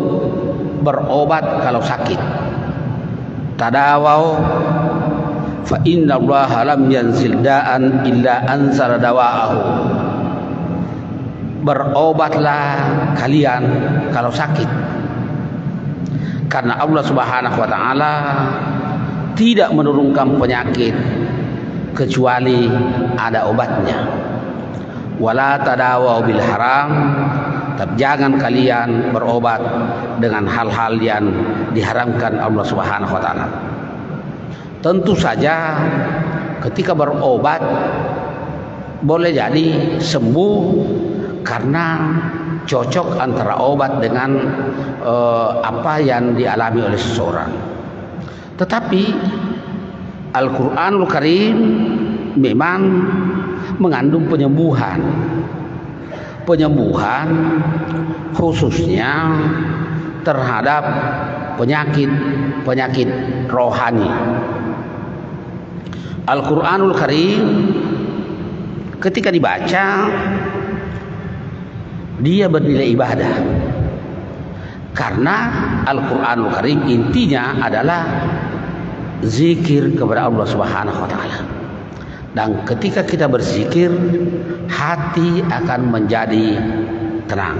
berobat kalau sakit. Tadawau fa inna Allaha lam yanzil da'an illa anzala dawa'ahu. Berobatlah kalian kalau sakit, karena Allah Subhanahu wa taala tidak menurunkan penyakit kecuali ada obatnya. Wala tadawau bil haram, tapi jangan kalian berobat dengan hal-hal yang diharamkan Allah Subhanahu wa taala. Tentu saja ketika berobat boleh jadi sembuh karena cocok antara obat dengan apa yang dialami oleh seseorang. Tetapi Al-Quranul Karim memang mengandung penyembuhan. Penyembuhan khususnya terhadap penyakit rohani. Al-Quranul Karim ketika dibaca dia bernilai ibadah, karena Al-Quranul Karim intinya adalah zikir kepada Allah Subhanahu wa taala. Dan ketika kita berzikir, hati akan menjadi tenang.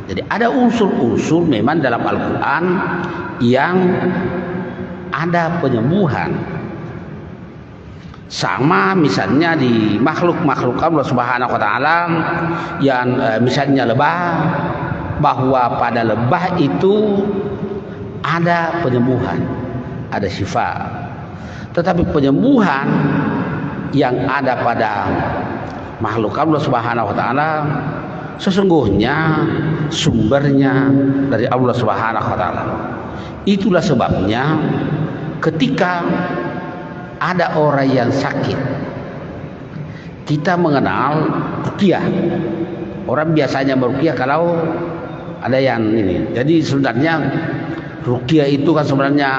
Jadi ada unsur-unsur memang dalam Al-Quran yang ada penyembuhan. Sama misalnya di makhluk-makhluk Allah Subhanahu wa taala yang misalnya lebah, bahwa pada lebah itu ada penyembuhan, ada syifa. Tetapi penyembuhan yang ada pada makhluk Allah Subhanahu wa taala sesungguhnya sumbernya dari Allah Subhanahu wa taala. Itulah sebabnya ketika ada orang yang sakit, kita mengenal ruqyah. Orang biasanya meruqyah kalau ada yang ini. Jadi sebenarnya ruqyah itu kan sebenarnya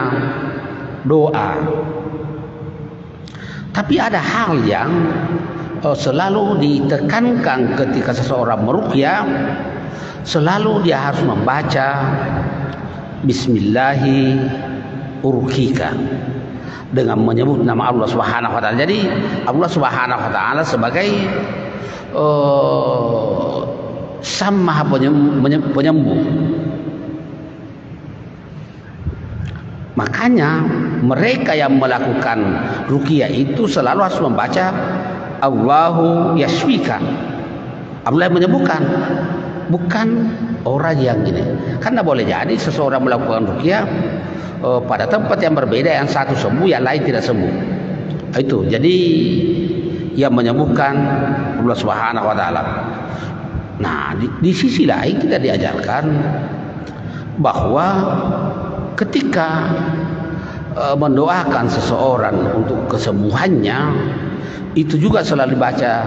doa. Tapi ada hal yang selalu ditekankan ketika seseorang meruqyah, selalu dia harus membaca Bismillahi urqika, dengan menyebut nama Allah Subhanahu wa taala. Jadi Allah Subhanahu wa taala sebagai Sang Maha Penyembuh. Makanya mereka yang melakukan ruqyah itu selalu harus membaca Allahu yashfika. Allah yang menyembuhkan, bukan orang yang ini. Karena boleh jadi seseorang melakukan ruqyah pada tempat yang berbeda, yang satu sembuh, yang lain tidak sembuh. Itu jadi yang menyembuhkan Allah Subhanahu wa taala. Nah, di sisi lain kita diajarkan bahwa ketika mendoakan seseorang untuk kesembuhannya, itu juga selalu baca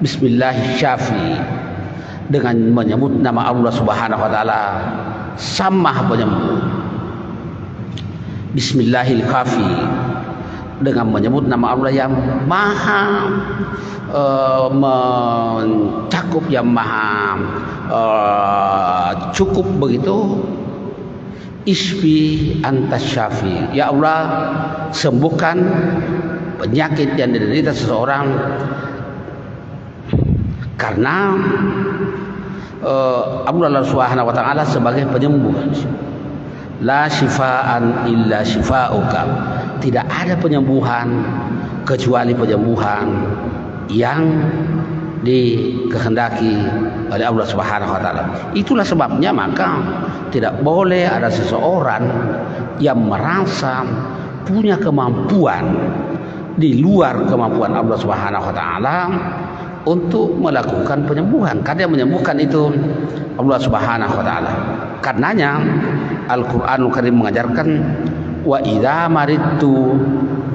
Bismillahirrahmanirrahim dengan menyebut nama Allah Subhanahu wa taala, Sang Maha Penyembuh. Bismillahil kafi dengan menyebut nama Allah yang maha mencakup, yang maha cukup begitu. Isfi anta syafi, ya Allah sembuhkan penyakit yang diderita seseorang, karena Allah Subhanahu wa taala sebagai penyembuh. La syifaan illa syifauka, tidak ada penyembuhan kecuali penyembuhan yang dikehendaki oleh Allah Subhanahu wa taala. Itulah sebabnya maka tidak boleh ada seseorang yang merasa punya kemampuan di luar kemampuan Allah Subhanahu wa taala untuk melakukan penyembuhan, karena yang menyembuhkan itu Allah Subhanahu wa taala. Karenanya Al-Qur'anul Karim mengajarkan wa idza maridtu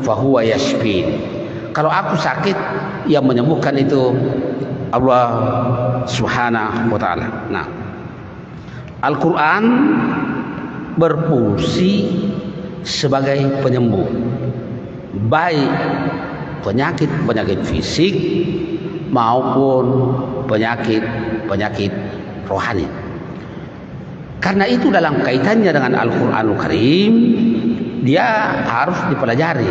fahuwa yashfin. Kalau aku sakit, yang menyembuhkan itu Allah Subhanahu wa taala. Nah, Al-Qur'an berfungsi sebagai penyembuh, baik penyakit-penyakit fisik maupun penyakit-penyakit rohani. Karena itu dalam kaitannya dengan Al-Qur'anul Karim, dia harus dipelajari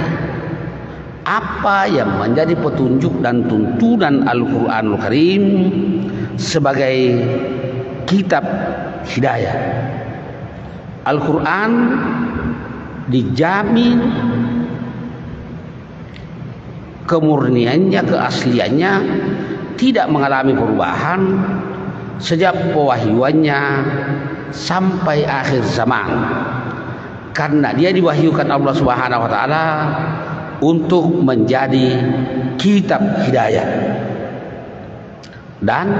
apa yang menjadi petunjuk dan tuntunan Al-Qur'anul Karim sebagai kitab hidayah. Al-Qur'an dijamin kemurniannya, keasliannya, tidak mengalami perubahan sejak pewahyuannya sampai akhir zaman, karena dia diwahyukan Allah Subhanahu wa taala untuk menjadi kitab hidayah. Dan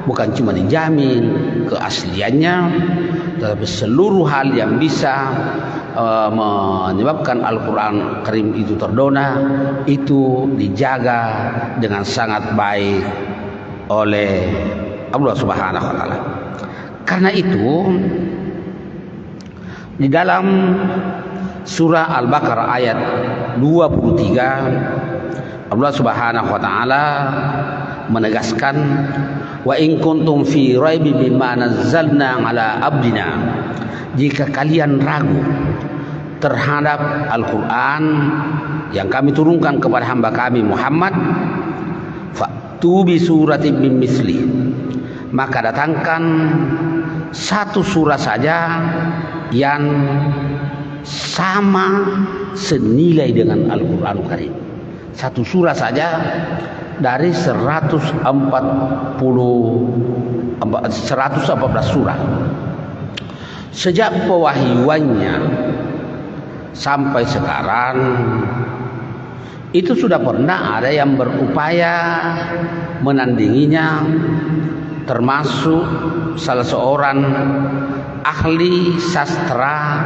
bukan cuma dijamin keasliannya, tetapi seluruh hal yang bisa menyebabkan Al-Quran Karim itu terdona, itu dijaga dengan sangat baik oleh Allah Subhanahu wa taala. Karena itu di dalam surah Al-Baqarah ayat 23 Allah Subhanahu wa taala menegaskan, wa in kuntum fi raibin mimma nazzalna ala abdina, jika kalian ragu terhadap Al-Quran yang kami turunkan kepada hamba kami Muhammad, fa'tu bi suratin min misli, maka datangkan satu surah saja yang sama senilai dengan Al-Quran Karim. Satu surah saja dari 114 surah. Sejak pewahyuannya sampai sekarang, itu sudah pernah ada yang berupaya menandinginya, termasuk salah seorang ahli sastra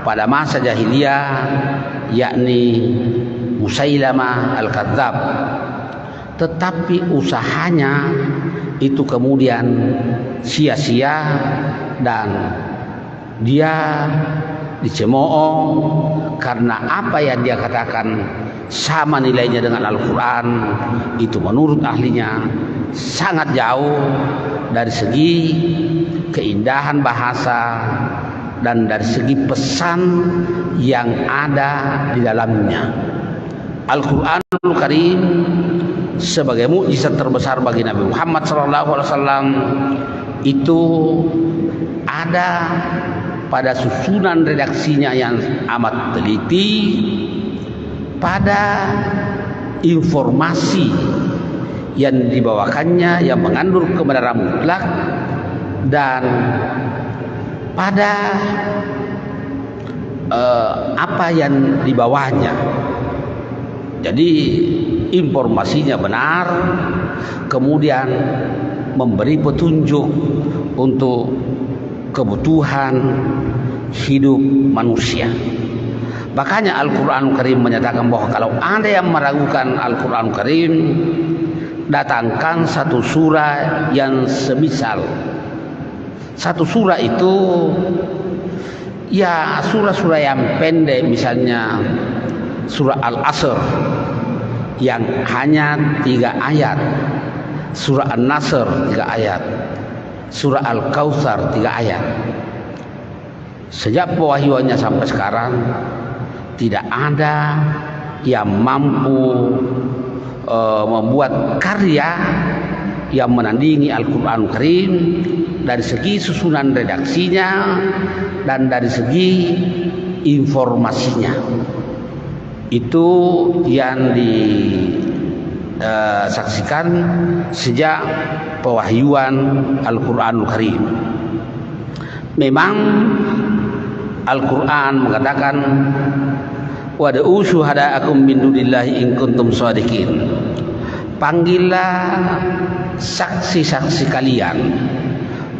pada masa jahiliyah, yakni Musailamah Al-Kadzab. Tetapi usahanya itu kemudian sia-sia dan dia dicemooh karena apa yang dia katakan sama nilainya dengan Al-Quran, itu menurut ahlinya sangat jauh dari segi keindahan bahasa dan dari segi pesan yang ada di dalamnya. Al-Quranul Karim sebagai mukjizat terbesar bagi Nabi Muhammad SAW itu ada pada susunan redaksinya yang amat teliti, pada informasi yang dibawakannya yang mengandung kebenaran mutlak, dan pada apa yang dibawanya. Jadi informasinya benar, kemudian memberi petunjuk untuk kebutuhan hidup manusia. Makanya Al-Quran Karim menyatakan bahwa kalau ada yang meragukan Al-Quran Karim, datangkan satu surah yang semisal. Satu surah itu ya surah-surah yang pendek, misalnya surah Al-Asr yang hanya 3 ayat, surah An-Nasr 3 ayat, surah Al-Kautsar 3 ayat. Sejak pewahyuannya sampai sekarang tidak ada yang mampu membuat karya yang menandingi Al-Quran Karim dari segi susunan redaksinya dan dari segi informasinya. Itu yang disaksikan sejak pewahyuan Al-Quran Karim. Memang Al-Quran mengatakan wad'u syuhada'akum min dunillahi in kuntum shadiqin. Panggillah saksi-saksi kalian,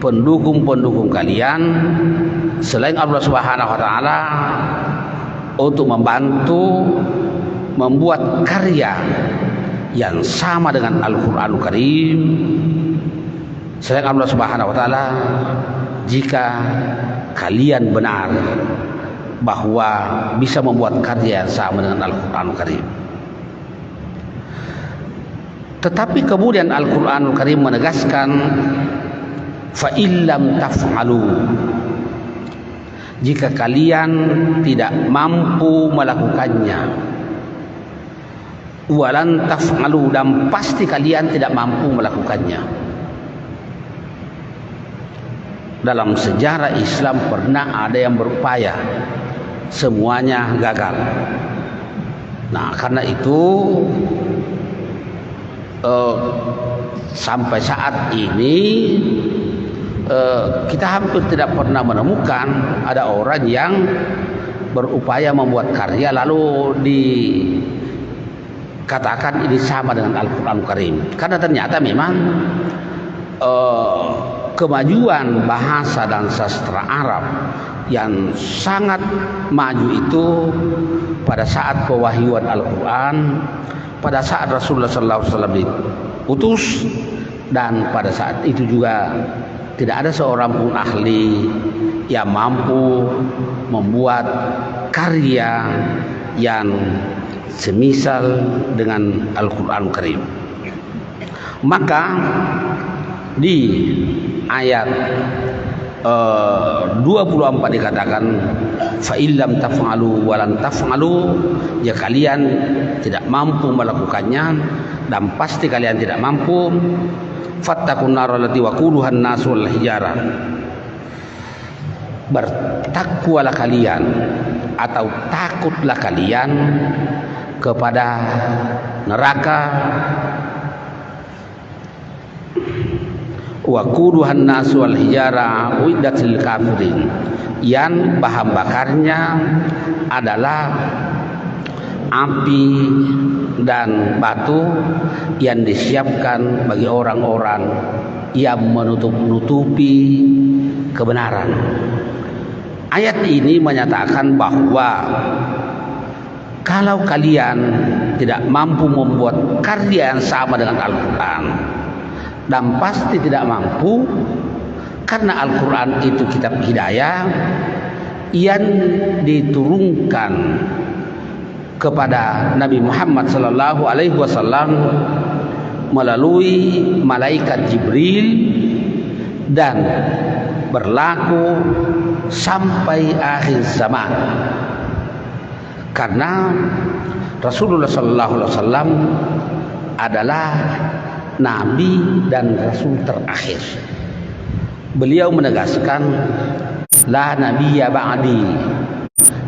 pendukung-pendukung kalian selain Allah Subhanahu wa taala untuk membantu membuat karya yang sama dengan Al-Qur'anul Karim selain Allah Subhanahu wa taala jika kalian benar bahwa bisa membuat karya yang sama dengan Al-Qur'anul Karim. Tetapi kemudian Al-Qur'anul Karim menegaskan fa illam taf'alu, jika kalian tidak mampu melakukannya, walan taf'alu, dan pasti kalian tidak mampu melakukannya. Dalam sejarah Islam pernah ada yang berupaya, semuanya gagal. Nah, karena itu sampai saat ini kita hampir tidak pernah menemukan ada orang yang berupaya membuat karya lalu dikatakan ini sama dengan Al-Quran Karim. Karena ternyata memang kemajuan bahasa dan sastra Arab yang sangat maju itu pada saat pewahyuan Al-Quran, pada saat Rasulullah SAW diutus, dan pada saat itu juga tidak ada seorang pun ahli yang mampu membuat karya yang semisal dengan Al-Quran Karim. Maka di ayat 24 dikatakan fa illam taf'alu walan taf'alu, ya kalian tidak mampu melakukannya dan pasti kalian tidak mampu, fattaqun nar allati waquduhan nas wal hijarah, bertakwalah kalian atau takutlah kalian kepada neraka waquduhan nas wal hijara uiddat lil kafirin, yang bahan bakarnya adalah api dan batu yang disiapkan bagi orang-orang yang menutup-nutupi kebenaran. Ayat ini menyatakan bahwa kalau kalian tidak mampu membuat karya yang sama dengan Al-Quran, dan pasti tidak mampu karena Al-Quran itu kitab hidayah yang diturunkan kepada Nabi Muhammad SAW melalui malaikat Jibril dan berlaku sampai akhir zaman. Karena Rasulullah SAW adalah Nabi dan Rasul terakhir. Beliau menegaskan la nabiyya ba'di,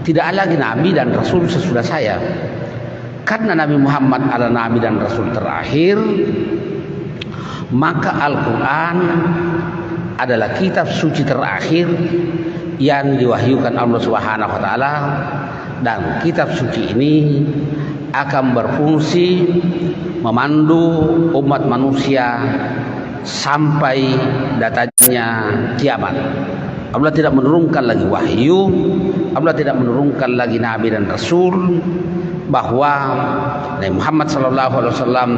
tidak lagi Nabi dan Rasul sesudah saya. Karena Nabi Muhammad adalah Nabi dan Rasul terakhir, maka Al-Quran adalah kitab suci terakhir yang diwahyukan Allah Subhanahu wa taala, dan kitab suci ini akan berfungsi memandu umat manusia sampai datangnya kiamat. Allah tidak menurunkan lagi wahyu, Allah tidak menurunkan lagi Nabi dan Rasul, bahwa Nabi Muhammad SAW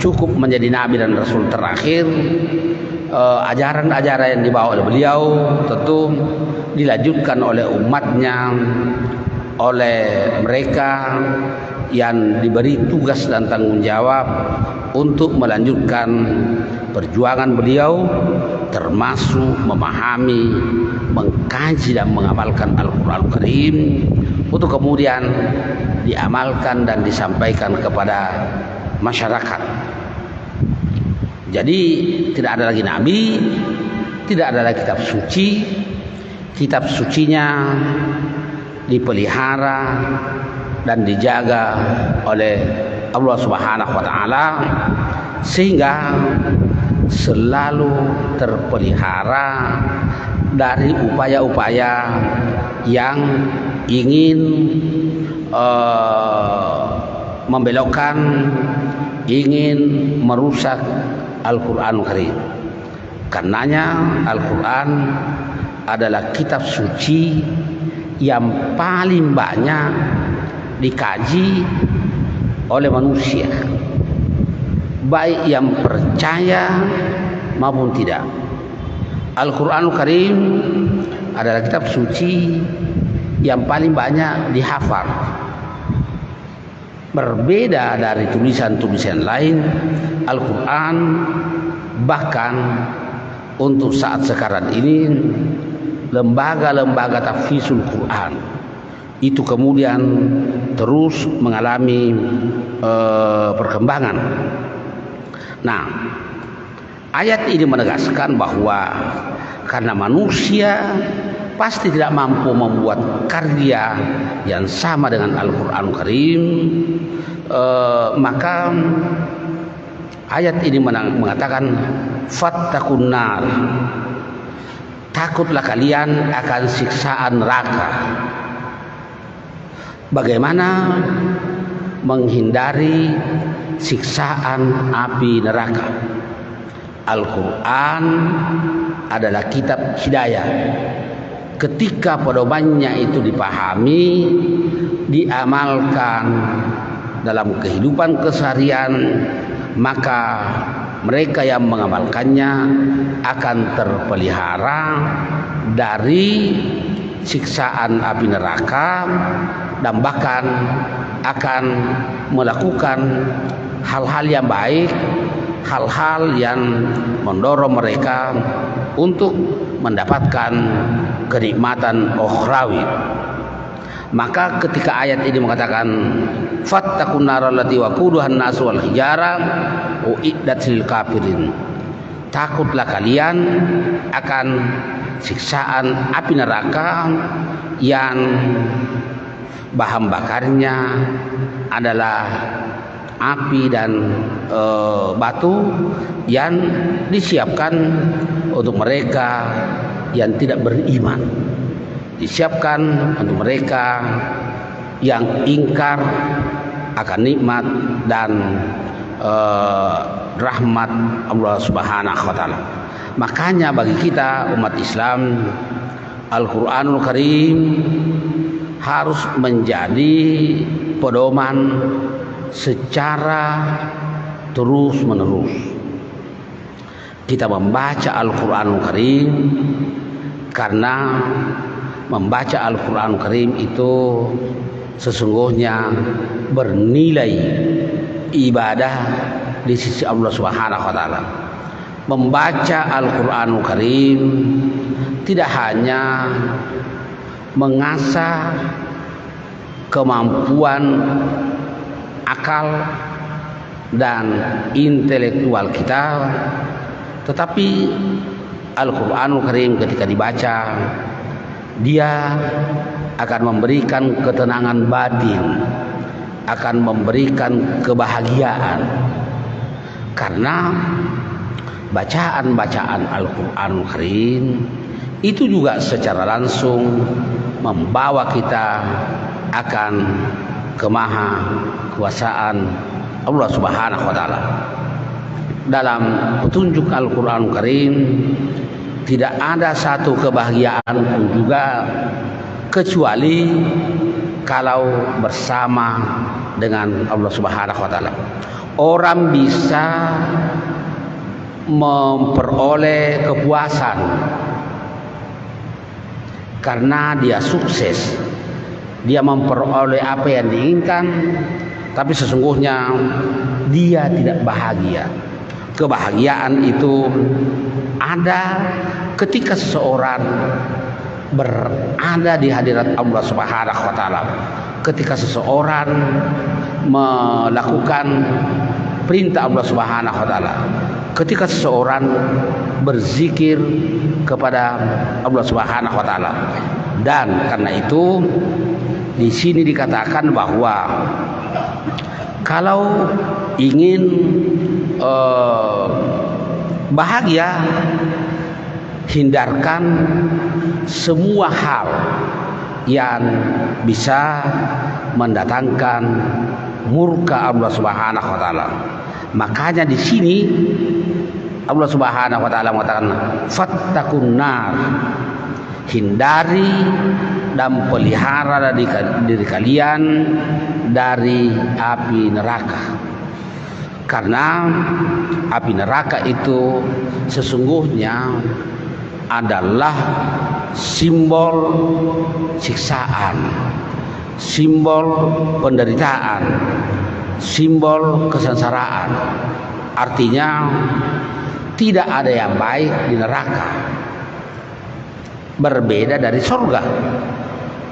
cukup menjadi Nabi dan Rasul terakhir. Ajaran-ajaran yang dibawa oleh beliau tentu dilanjutkan oleh umatnya, oleh mereka yang diberi tugas dan tanggung jawab untuk melanjutkan perjuangan beliau, termasuk memahami, mengkaji dan mengamalkan Al-Quran Karim untuk kemudian diamalkan dan disampaikan kepada masyarakat. Jadi tidak ada lagi nabi, tidak ada lagi kitab suci. Kitab sucinya dipelihara dan dijaga oleh Allah Subhanahu wa taala sehingga selalu terpelihara dari upaya-upaya yang ingin membelokkan, ingin merusak Al-Quran Karim. Karenanya Al-Quran adalah kitab suci yang paling banyak dikaji oleh manusia, baik yang percaya maupun tidak. Al-Quran Karim adalah kitab suci yang paling banyak dihafal. Berbeda dari tulisan-tulisan lain, Al-Quran bahkan untuk saat sekarang ini lembaga-lembaga tahfizul Quran itu kemudian terus mengalami perkembangan. Nah, ayat ini menegaskan bahwa karena manusia pasti tidak mampu membuat karya yang sama dengan Al-Quran Karim, maka ayat ini mengatakan fattaqun nar, takutlah kalian akan siksaan neraka. Bagaimana menghindari siksaan api neraka? Al-Quran adalah kitab hidayah. Ketika pedomannya itu dipahami, diamalkan dalam kehidupan keseharian, maka mereka yang mengamalkannya akan terpelihara dari siksaan api neraka dan bahkan akan melakukan hal-hal yang baik, hal-hal yang mendorong mereka untuk mendapatkan kenikmatan ukhrawi. Maka ketika ayat ini mengatakan fattaqun nar allati waquduha an-nas wal hijara uiddat lil kafirin, takutlah kalian akan siksaan api neraka yang bahan bakarnya adalah api dan batu yang disiapkan untuk mereka yang tidak beriman, disiapkan untuk mereka yang ingkar akan nikmat dan rahmat Allah Subhanahu wa taala. Makanya bagi kita umat Islam, Al-Qur'anul Karim harus menjadi pedoman secara terus-menerus. Kita membaca Al-Qur'anul Karim karena membaca Al-Qur'anul Karim itu sesungguhnya bernilai ibadah di sisi Allah Subhanahu wa taala. Membaca Al-Qur'anul Karim tidak hanya mengasah kemampuan akal dan intelektual kita, tetapi Al-Qur'anul Karim ketika dibaca dia akan memberikan ketenangan batin, akan memberikan kebahagiaan, karena bacaan-bacaan Al-Qur'anul Karim itu juga secara langsung membawa kita akan kemaha kuasaan Allah Subhanahu wa taala. Dalam petunjuk Al-Qur'anul Karim tidak ada satu kebahagiaan pun juga kecuali kalau bersama dengan Allah Subhanahu wa taala. Orang bisa memperoleh kepuasan karena dia sukses dia memperoleh apa yang diinginkan, tapi sesungguhnya dia tidak bahagia. Kebahagiaan itu ada ketika seseorang berada di hadirat Allah Subhanahu wa taala. Ketika seseorang melakukan perintah Allah Subhanahu wa taala. Ketika seseorang berzikir kepada Allah Subhanahu wa taala. Dan karena itu di sini dikatakan bahwa kalau ingin bahagia, hindarkan semua hal yang bisa mendatangkan murka Allah Subhanahu wa taala. Makanya di sini Allah Subhanahu wa taala mengatakan fattaqun nar, hindari dan pelihara diri kalian dari api neraka. Karena api neraka itu sesungguhnya adalah simbol siksaan, simbol penderitaan, simbol kesengsaraan. Artinya tidak ada yang baik di neraka. Berbeda dari surga.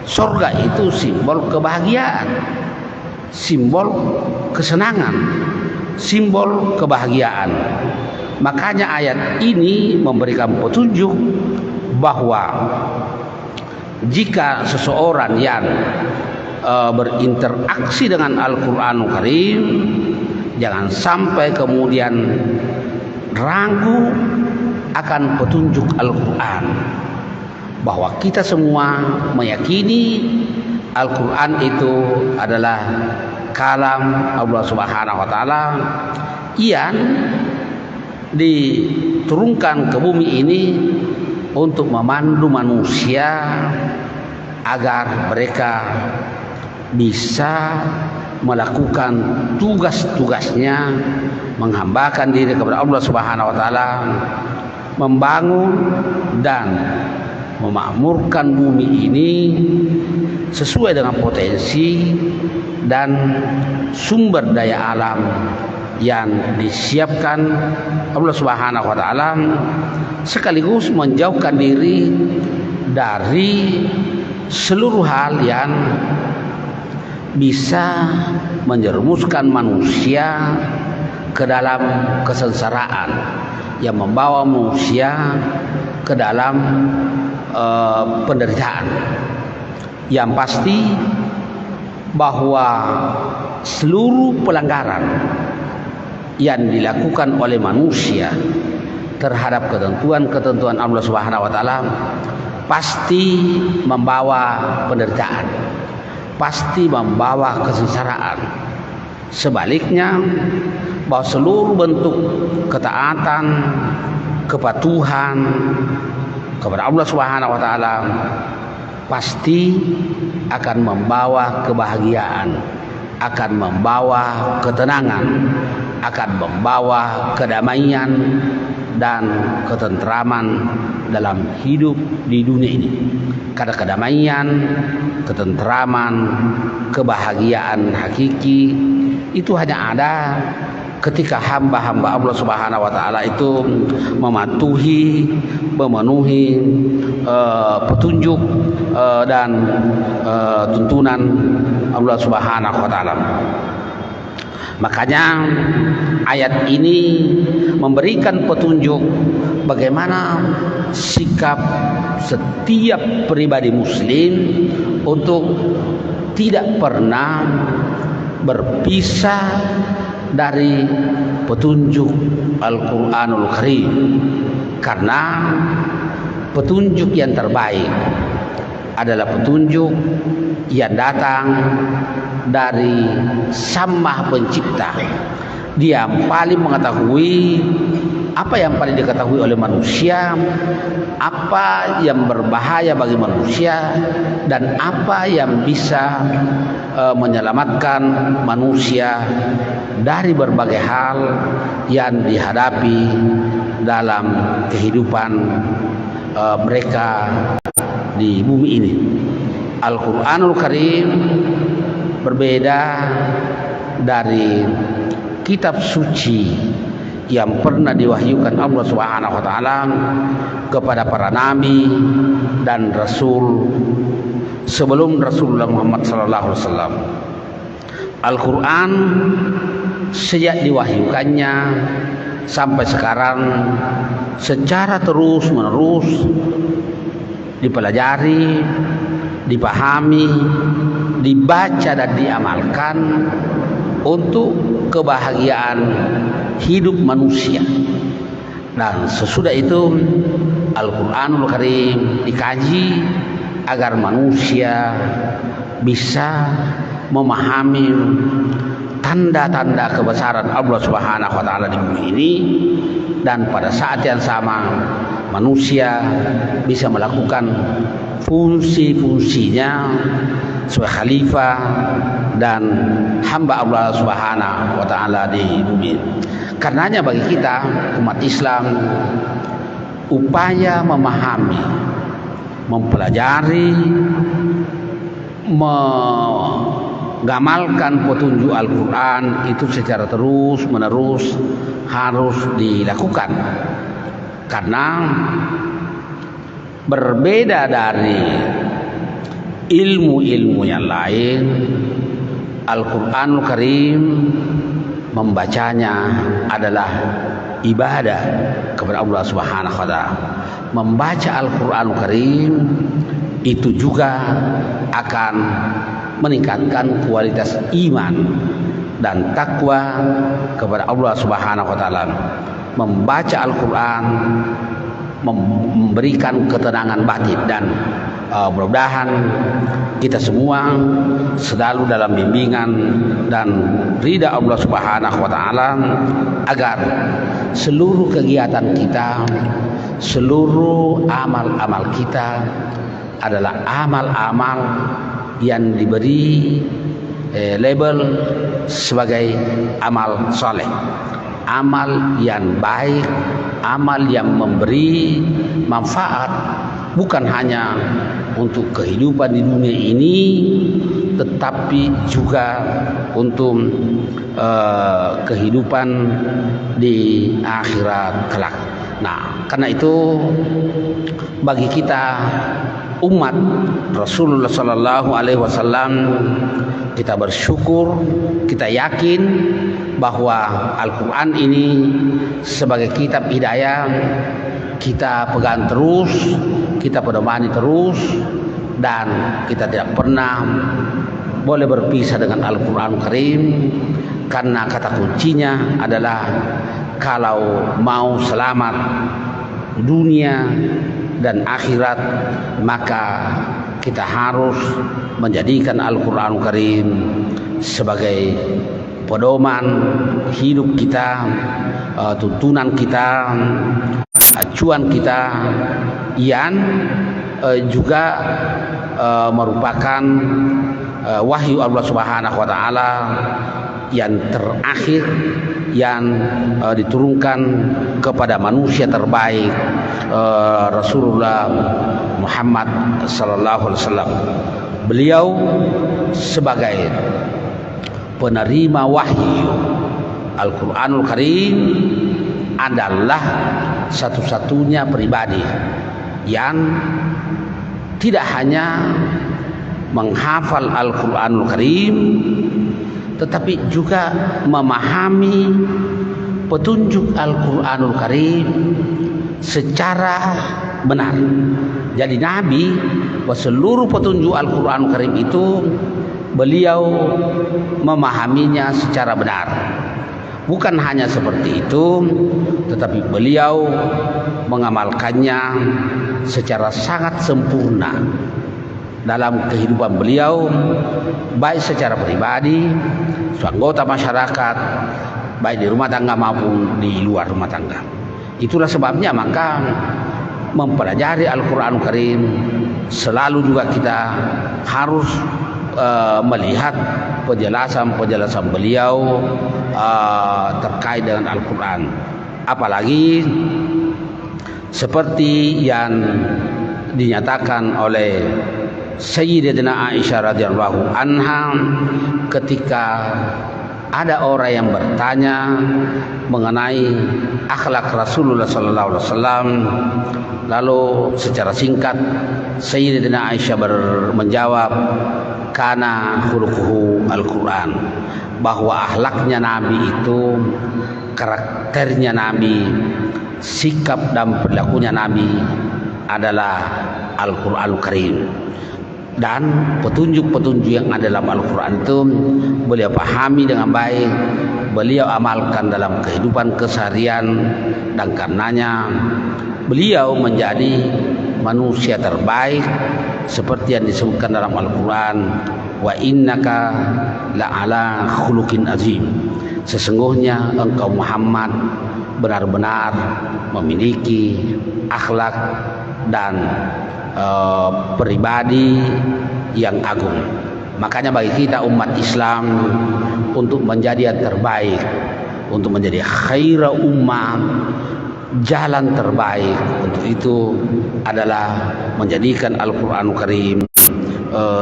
Surga itu simbol kebahagiaan, simbol kesenangan, simbol kebahagiaan. Makanya ayat ini memberikan petunjuk bahwa jika seseorang yang berinteraksi dengan Al-Qur'anul Karim, jangan sampai kemudian ragu akan petunjuk Al-Qur'an. Bahwa kita semua meyakini Al-Qur'an itu adalah kalam Allah Subhanahu wa taala yang diturunkan ke bumi ini untuk memandu manusia agar mereka bisa melakukan tugas-tugasnya, menghambakan diri kepada Allah Subhanahu wa taala, membangun dan memakmurkan bumi ini sesuai dengan potensi dan sumber daya alam yang disiapkan Allah Subhanahu wa taala, sekaligus menjauhkan diri dari seluruh hal yang bisa menjerumuskan manusia ke dalam kesengsaraan, yang membawa manusia ke dalam penderitaan. Yang pasti bahwa seluruh pelanggaran yang dilakukan oleh manusia terhadap ketentuan-ketentuan Allah Subhanahu wa taala pasti membawa penderitaan, pasti membawa kesengsaraan. Sebaliknya, bahwa seluruh bentuk ketaatan, kepatuhan kepada Allah Subhanahu wa taala pasti akan membawa kebahagiaan, akan membawa ketenangan, akan membawa kedamaian dan ketentraman dalam hidup di dunia ini. Karena kedamaian, ketentraman, kebahagiaan hakiki itu hanya ada ketika hamba-hamba Allah Subhanahu wa taala itu mematuhi, memenuhi petunjuk dan tuntunan Allah Subhanahu wa taala. Makanya ayat ini memberikan petunjuk bagaimana sikap setiap pribadi muslim untuk tidak pernah berpisah dari petunjuk Al-Qur'anul Karim. Karena petunjuk yang terbaik adalah petunjuk yang datang dari Sang Maha Pencipta. Dia paling mengetahui apa yang paling diketahui oleh manusia, apa yang berbahaya bagi manusia, dan apa yang bisa menyelamatkan manusia dari berbagai hal yang dihadapi dalam kehidupan mereka di bumi ini. Al-Quranul Karim berbeda dari kitab suci yang pernah diwahyukan Allah Subhanahu wa taala kepada para nabi dan rasul sebelum Rasulullah Muhammad sallallahu alaihi wasallam. Al-Qur'an sejak diwahyukannya sampai sekarang secara terus-menerus dipelajari, dipahami, dibaca dan diamalkan untuk kebahagiaan hidup manusia. Dan sesudah itu Al-Quranul Karim dikaji agar manusia bisa memahami tanda-tanda kebesaran Allah Subhanahu wa taala di bumi ini, dan pada saat yang sama manusia bisa melakukan fungsi-fungsinya sebagai khalifah dan hamba Allah Subhanahu wa taala di bumi. Karenanya bagi kita umat Islam, upaya memahami, mempelajari, mengamalkan petunjuk Al-Quran itu secara terus-menerus harus dilakukan. Karena berbeda dari ilmu-ilmu yang lain, Al-Quranul Karim membacanya adalah ibadah kepada Allah Subhanahu wa taala. Membaca Al-Quranul Karim itu juga akan meningkatkan kualitas iman dan takwa kepada Allah Subhanahu wa taala. Membaca Al-Quran memberikan ketenangan batin, dan mudah-mudahan kita semua selalu dalam bimbingan dan ridha Allah Subhanahu wa taala, agar seluruh kegiatan kita, seluruh amal-amal kita adalah amal-amal yang diberi label sebagai amal soleh, amal yang baik, amal yang memberi manfaat bukan hanya untuk kehidupan di dunia ini, tetapi juga untuk kehidupan di akhirat kelak. Nah, karena itu bagi kita umat Rasulullah Sallallahu Alaihi Wasallam, kita bersyukur, kita yakin bahwa Al-Quran ini sebagai kitab hidayah kita pegang terus, kita pedomani terus, dan kita tidak pernah boleh berpisah dengan Al-Quran Karim, karena kata kuncinya adalah kalau mau selamat dunia dan akhirat, maka kita harus menjadikan Al-Quran Karim sebagai pedoman hidup kita, tuntunan kita, acuan kita, yang juga merupakan wahyu Allah Subhanahu wa taala yang terakhir yang diturunkan kepada manusia terbaik, Rasulullah Muhammad sallallahu alaihi wasallam. Beliau sebagai penerima wahyu Al-Quranul Karim adalah satu-satunya pribadi yang tidak hanya menghafal Al-Quranul Karim, tetapi juga memahami petunjuk Al-Quranul Karim secara benar. Jadi Nabi, seluruh petunjuk Al-Quranul Karim itu beliau memahaminya secara benar. Bukan hanya seperti itu, tetapi beliau mengamalkannya secara sangat sempurna dalam kehidupan beliau, baik secara pribadi, anggota masyarakat, baik di rumah tangga maupun di luar rumah tangga. Itulah sebabnya maka mempelajari Al-Quran Karim selalu juga kita harus melihat penjelasan-penjelasan beliau terkait dengan Al-Quran. Apalagi seperti yang dinyatakan oleh Sayyidatina Aisyah radhiyallahu anha ketika ada orang yang bertanya mengenai akhlak Rasulullah sallallahu alaihi wasallam, lalu secara singkat Sayyidatina Aisyah menjawab, kana khuluquhu Al-Qur'an, bahwa akhlaknya Nabi itu, karakternya Nabi, sikap dan perilakunya Nabi adalah Al-Qur'anul Karim. Dan petunjuk-petunjuk yang ada dalam Al-Quran itu beliau pahami dengan baik, beliau amalkan dalam kehidupan keseharian, dan karenanya beliau menjadi manusia terbaik seperti yang disebutkan dalam Al-Quran, wa innaka la'ala khuluqin azim, sesungguhnya engkau Muhammad benar-benar memiliki akhlak dan pribadi yang agung. Makanya bagi kita umat Islam untuk menjadi yang terbaik, untuk menjadi khaira ummah, jalan terbaik untuk itu adalah menjadikan Al-Qur'anul Karim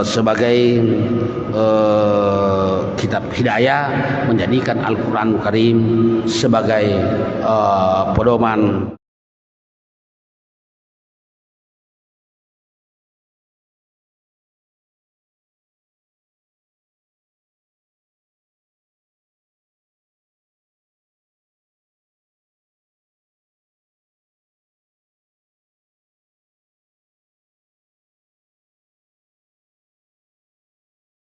sebagai kitab hidayah, menjadikan Al-Qur'anul Karim sebagai pedoman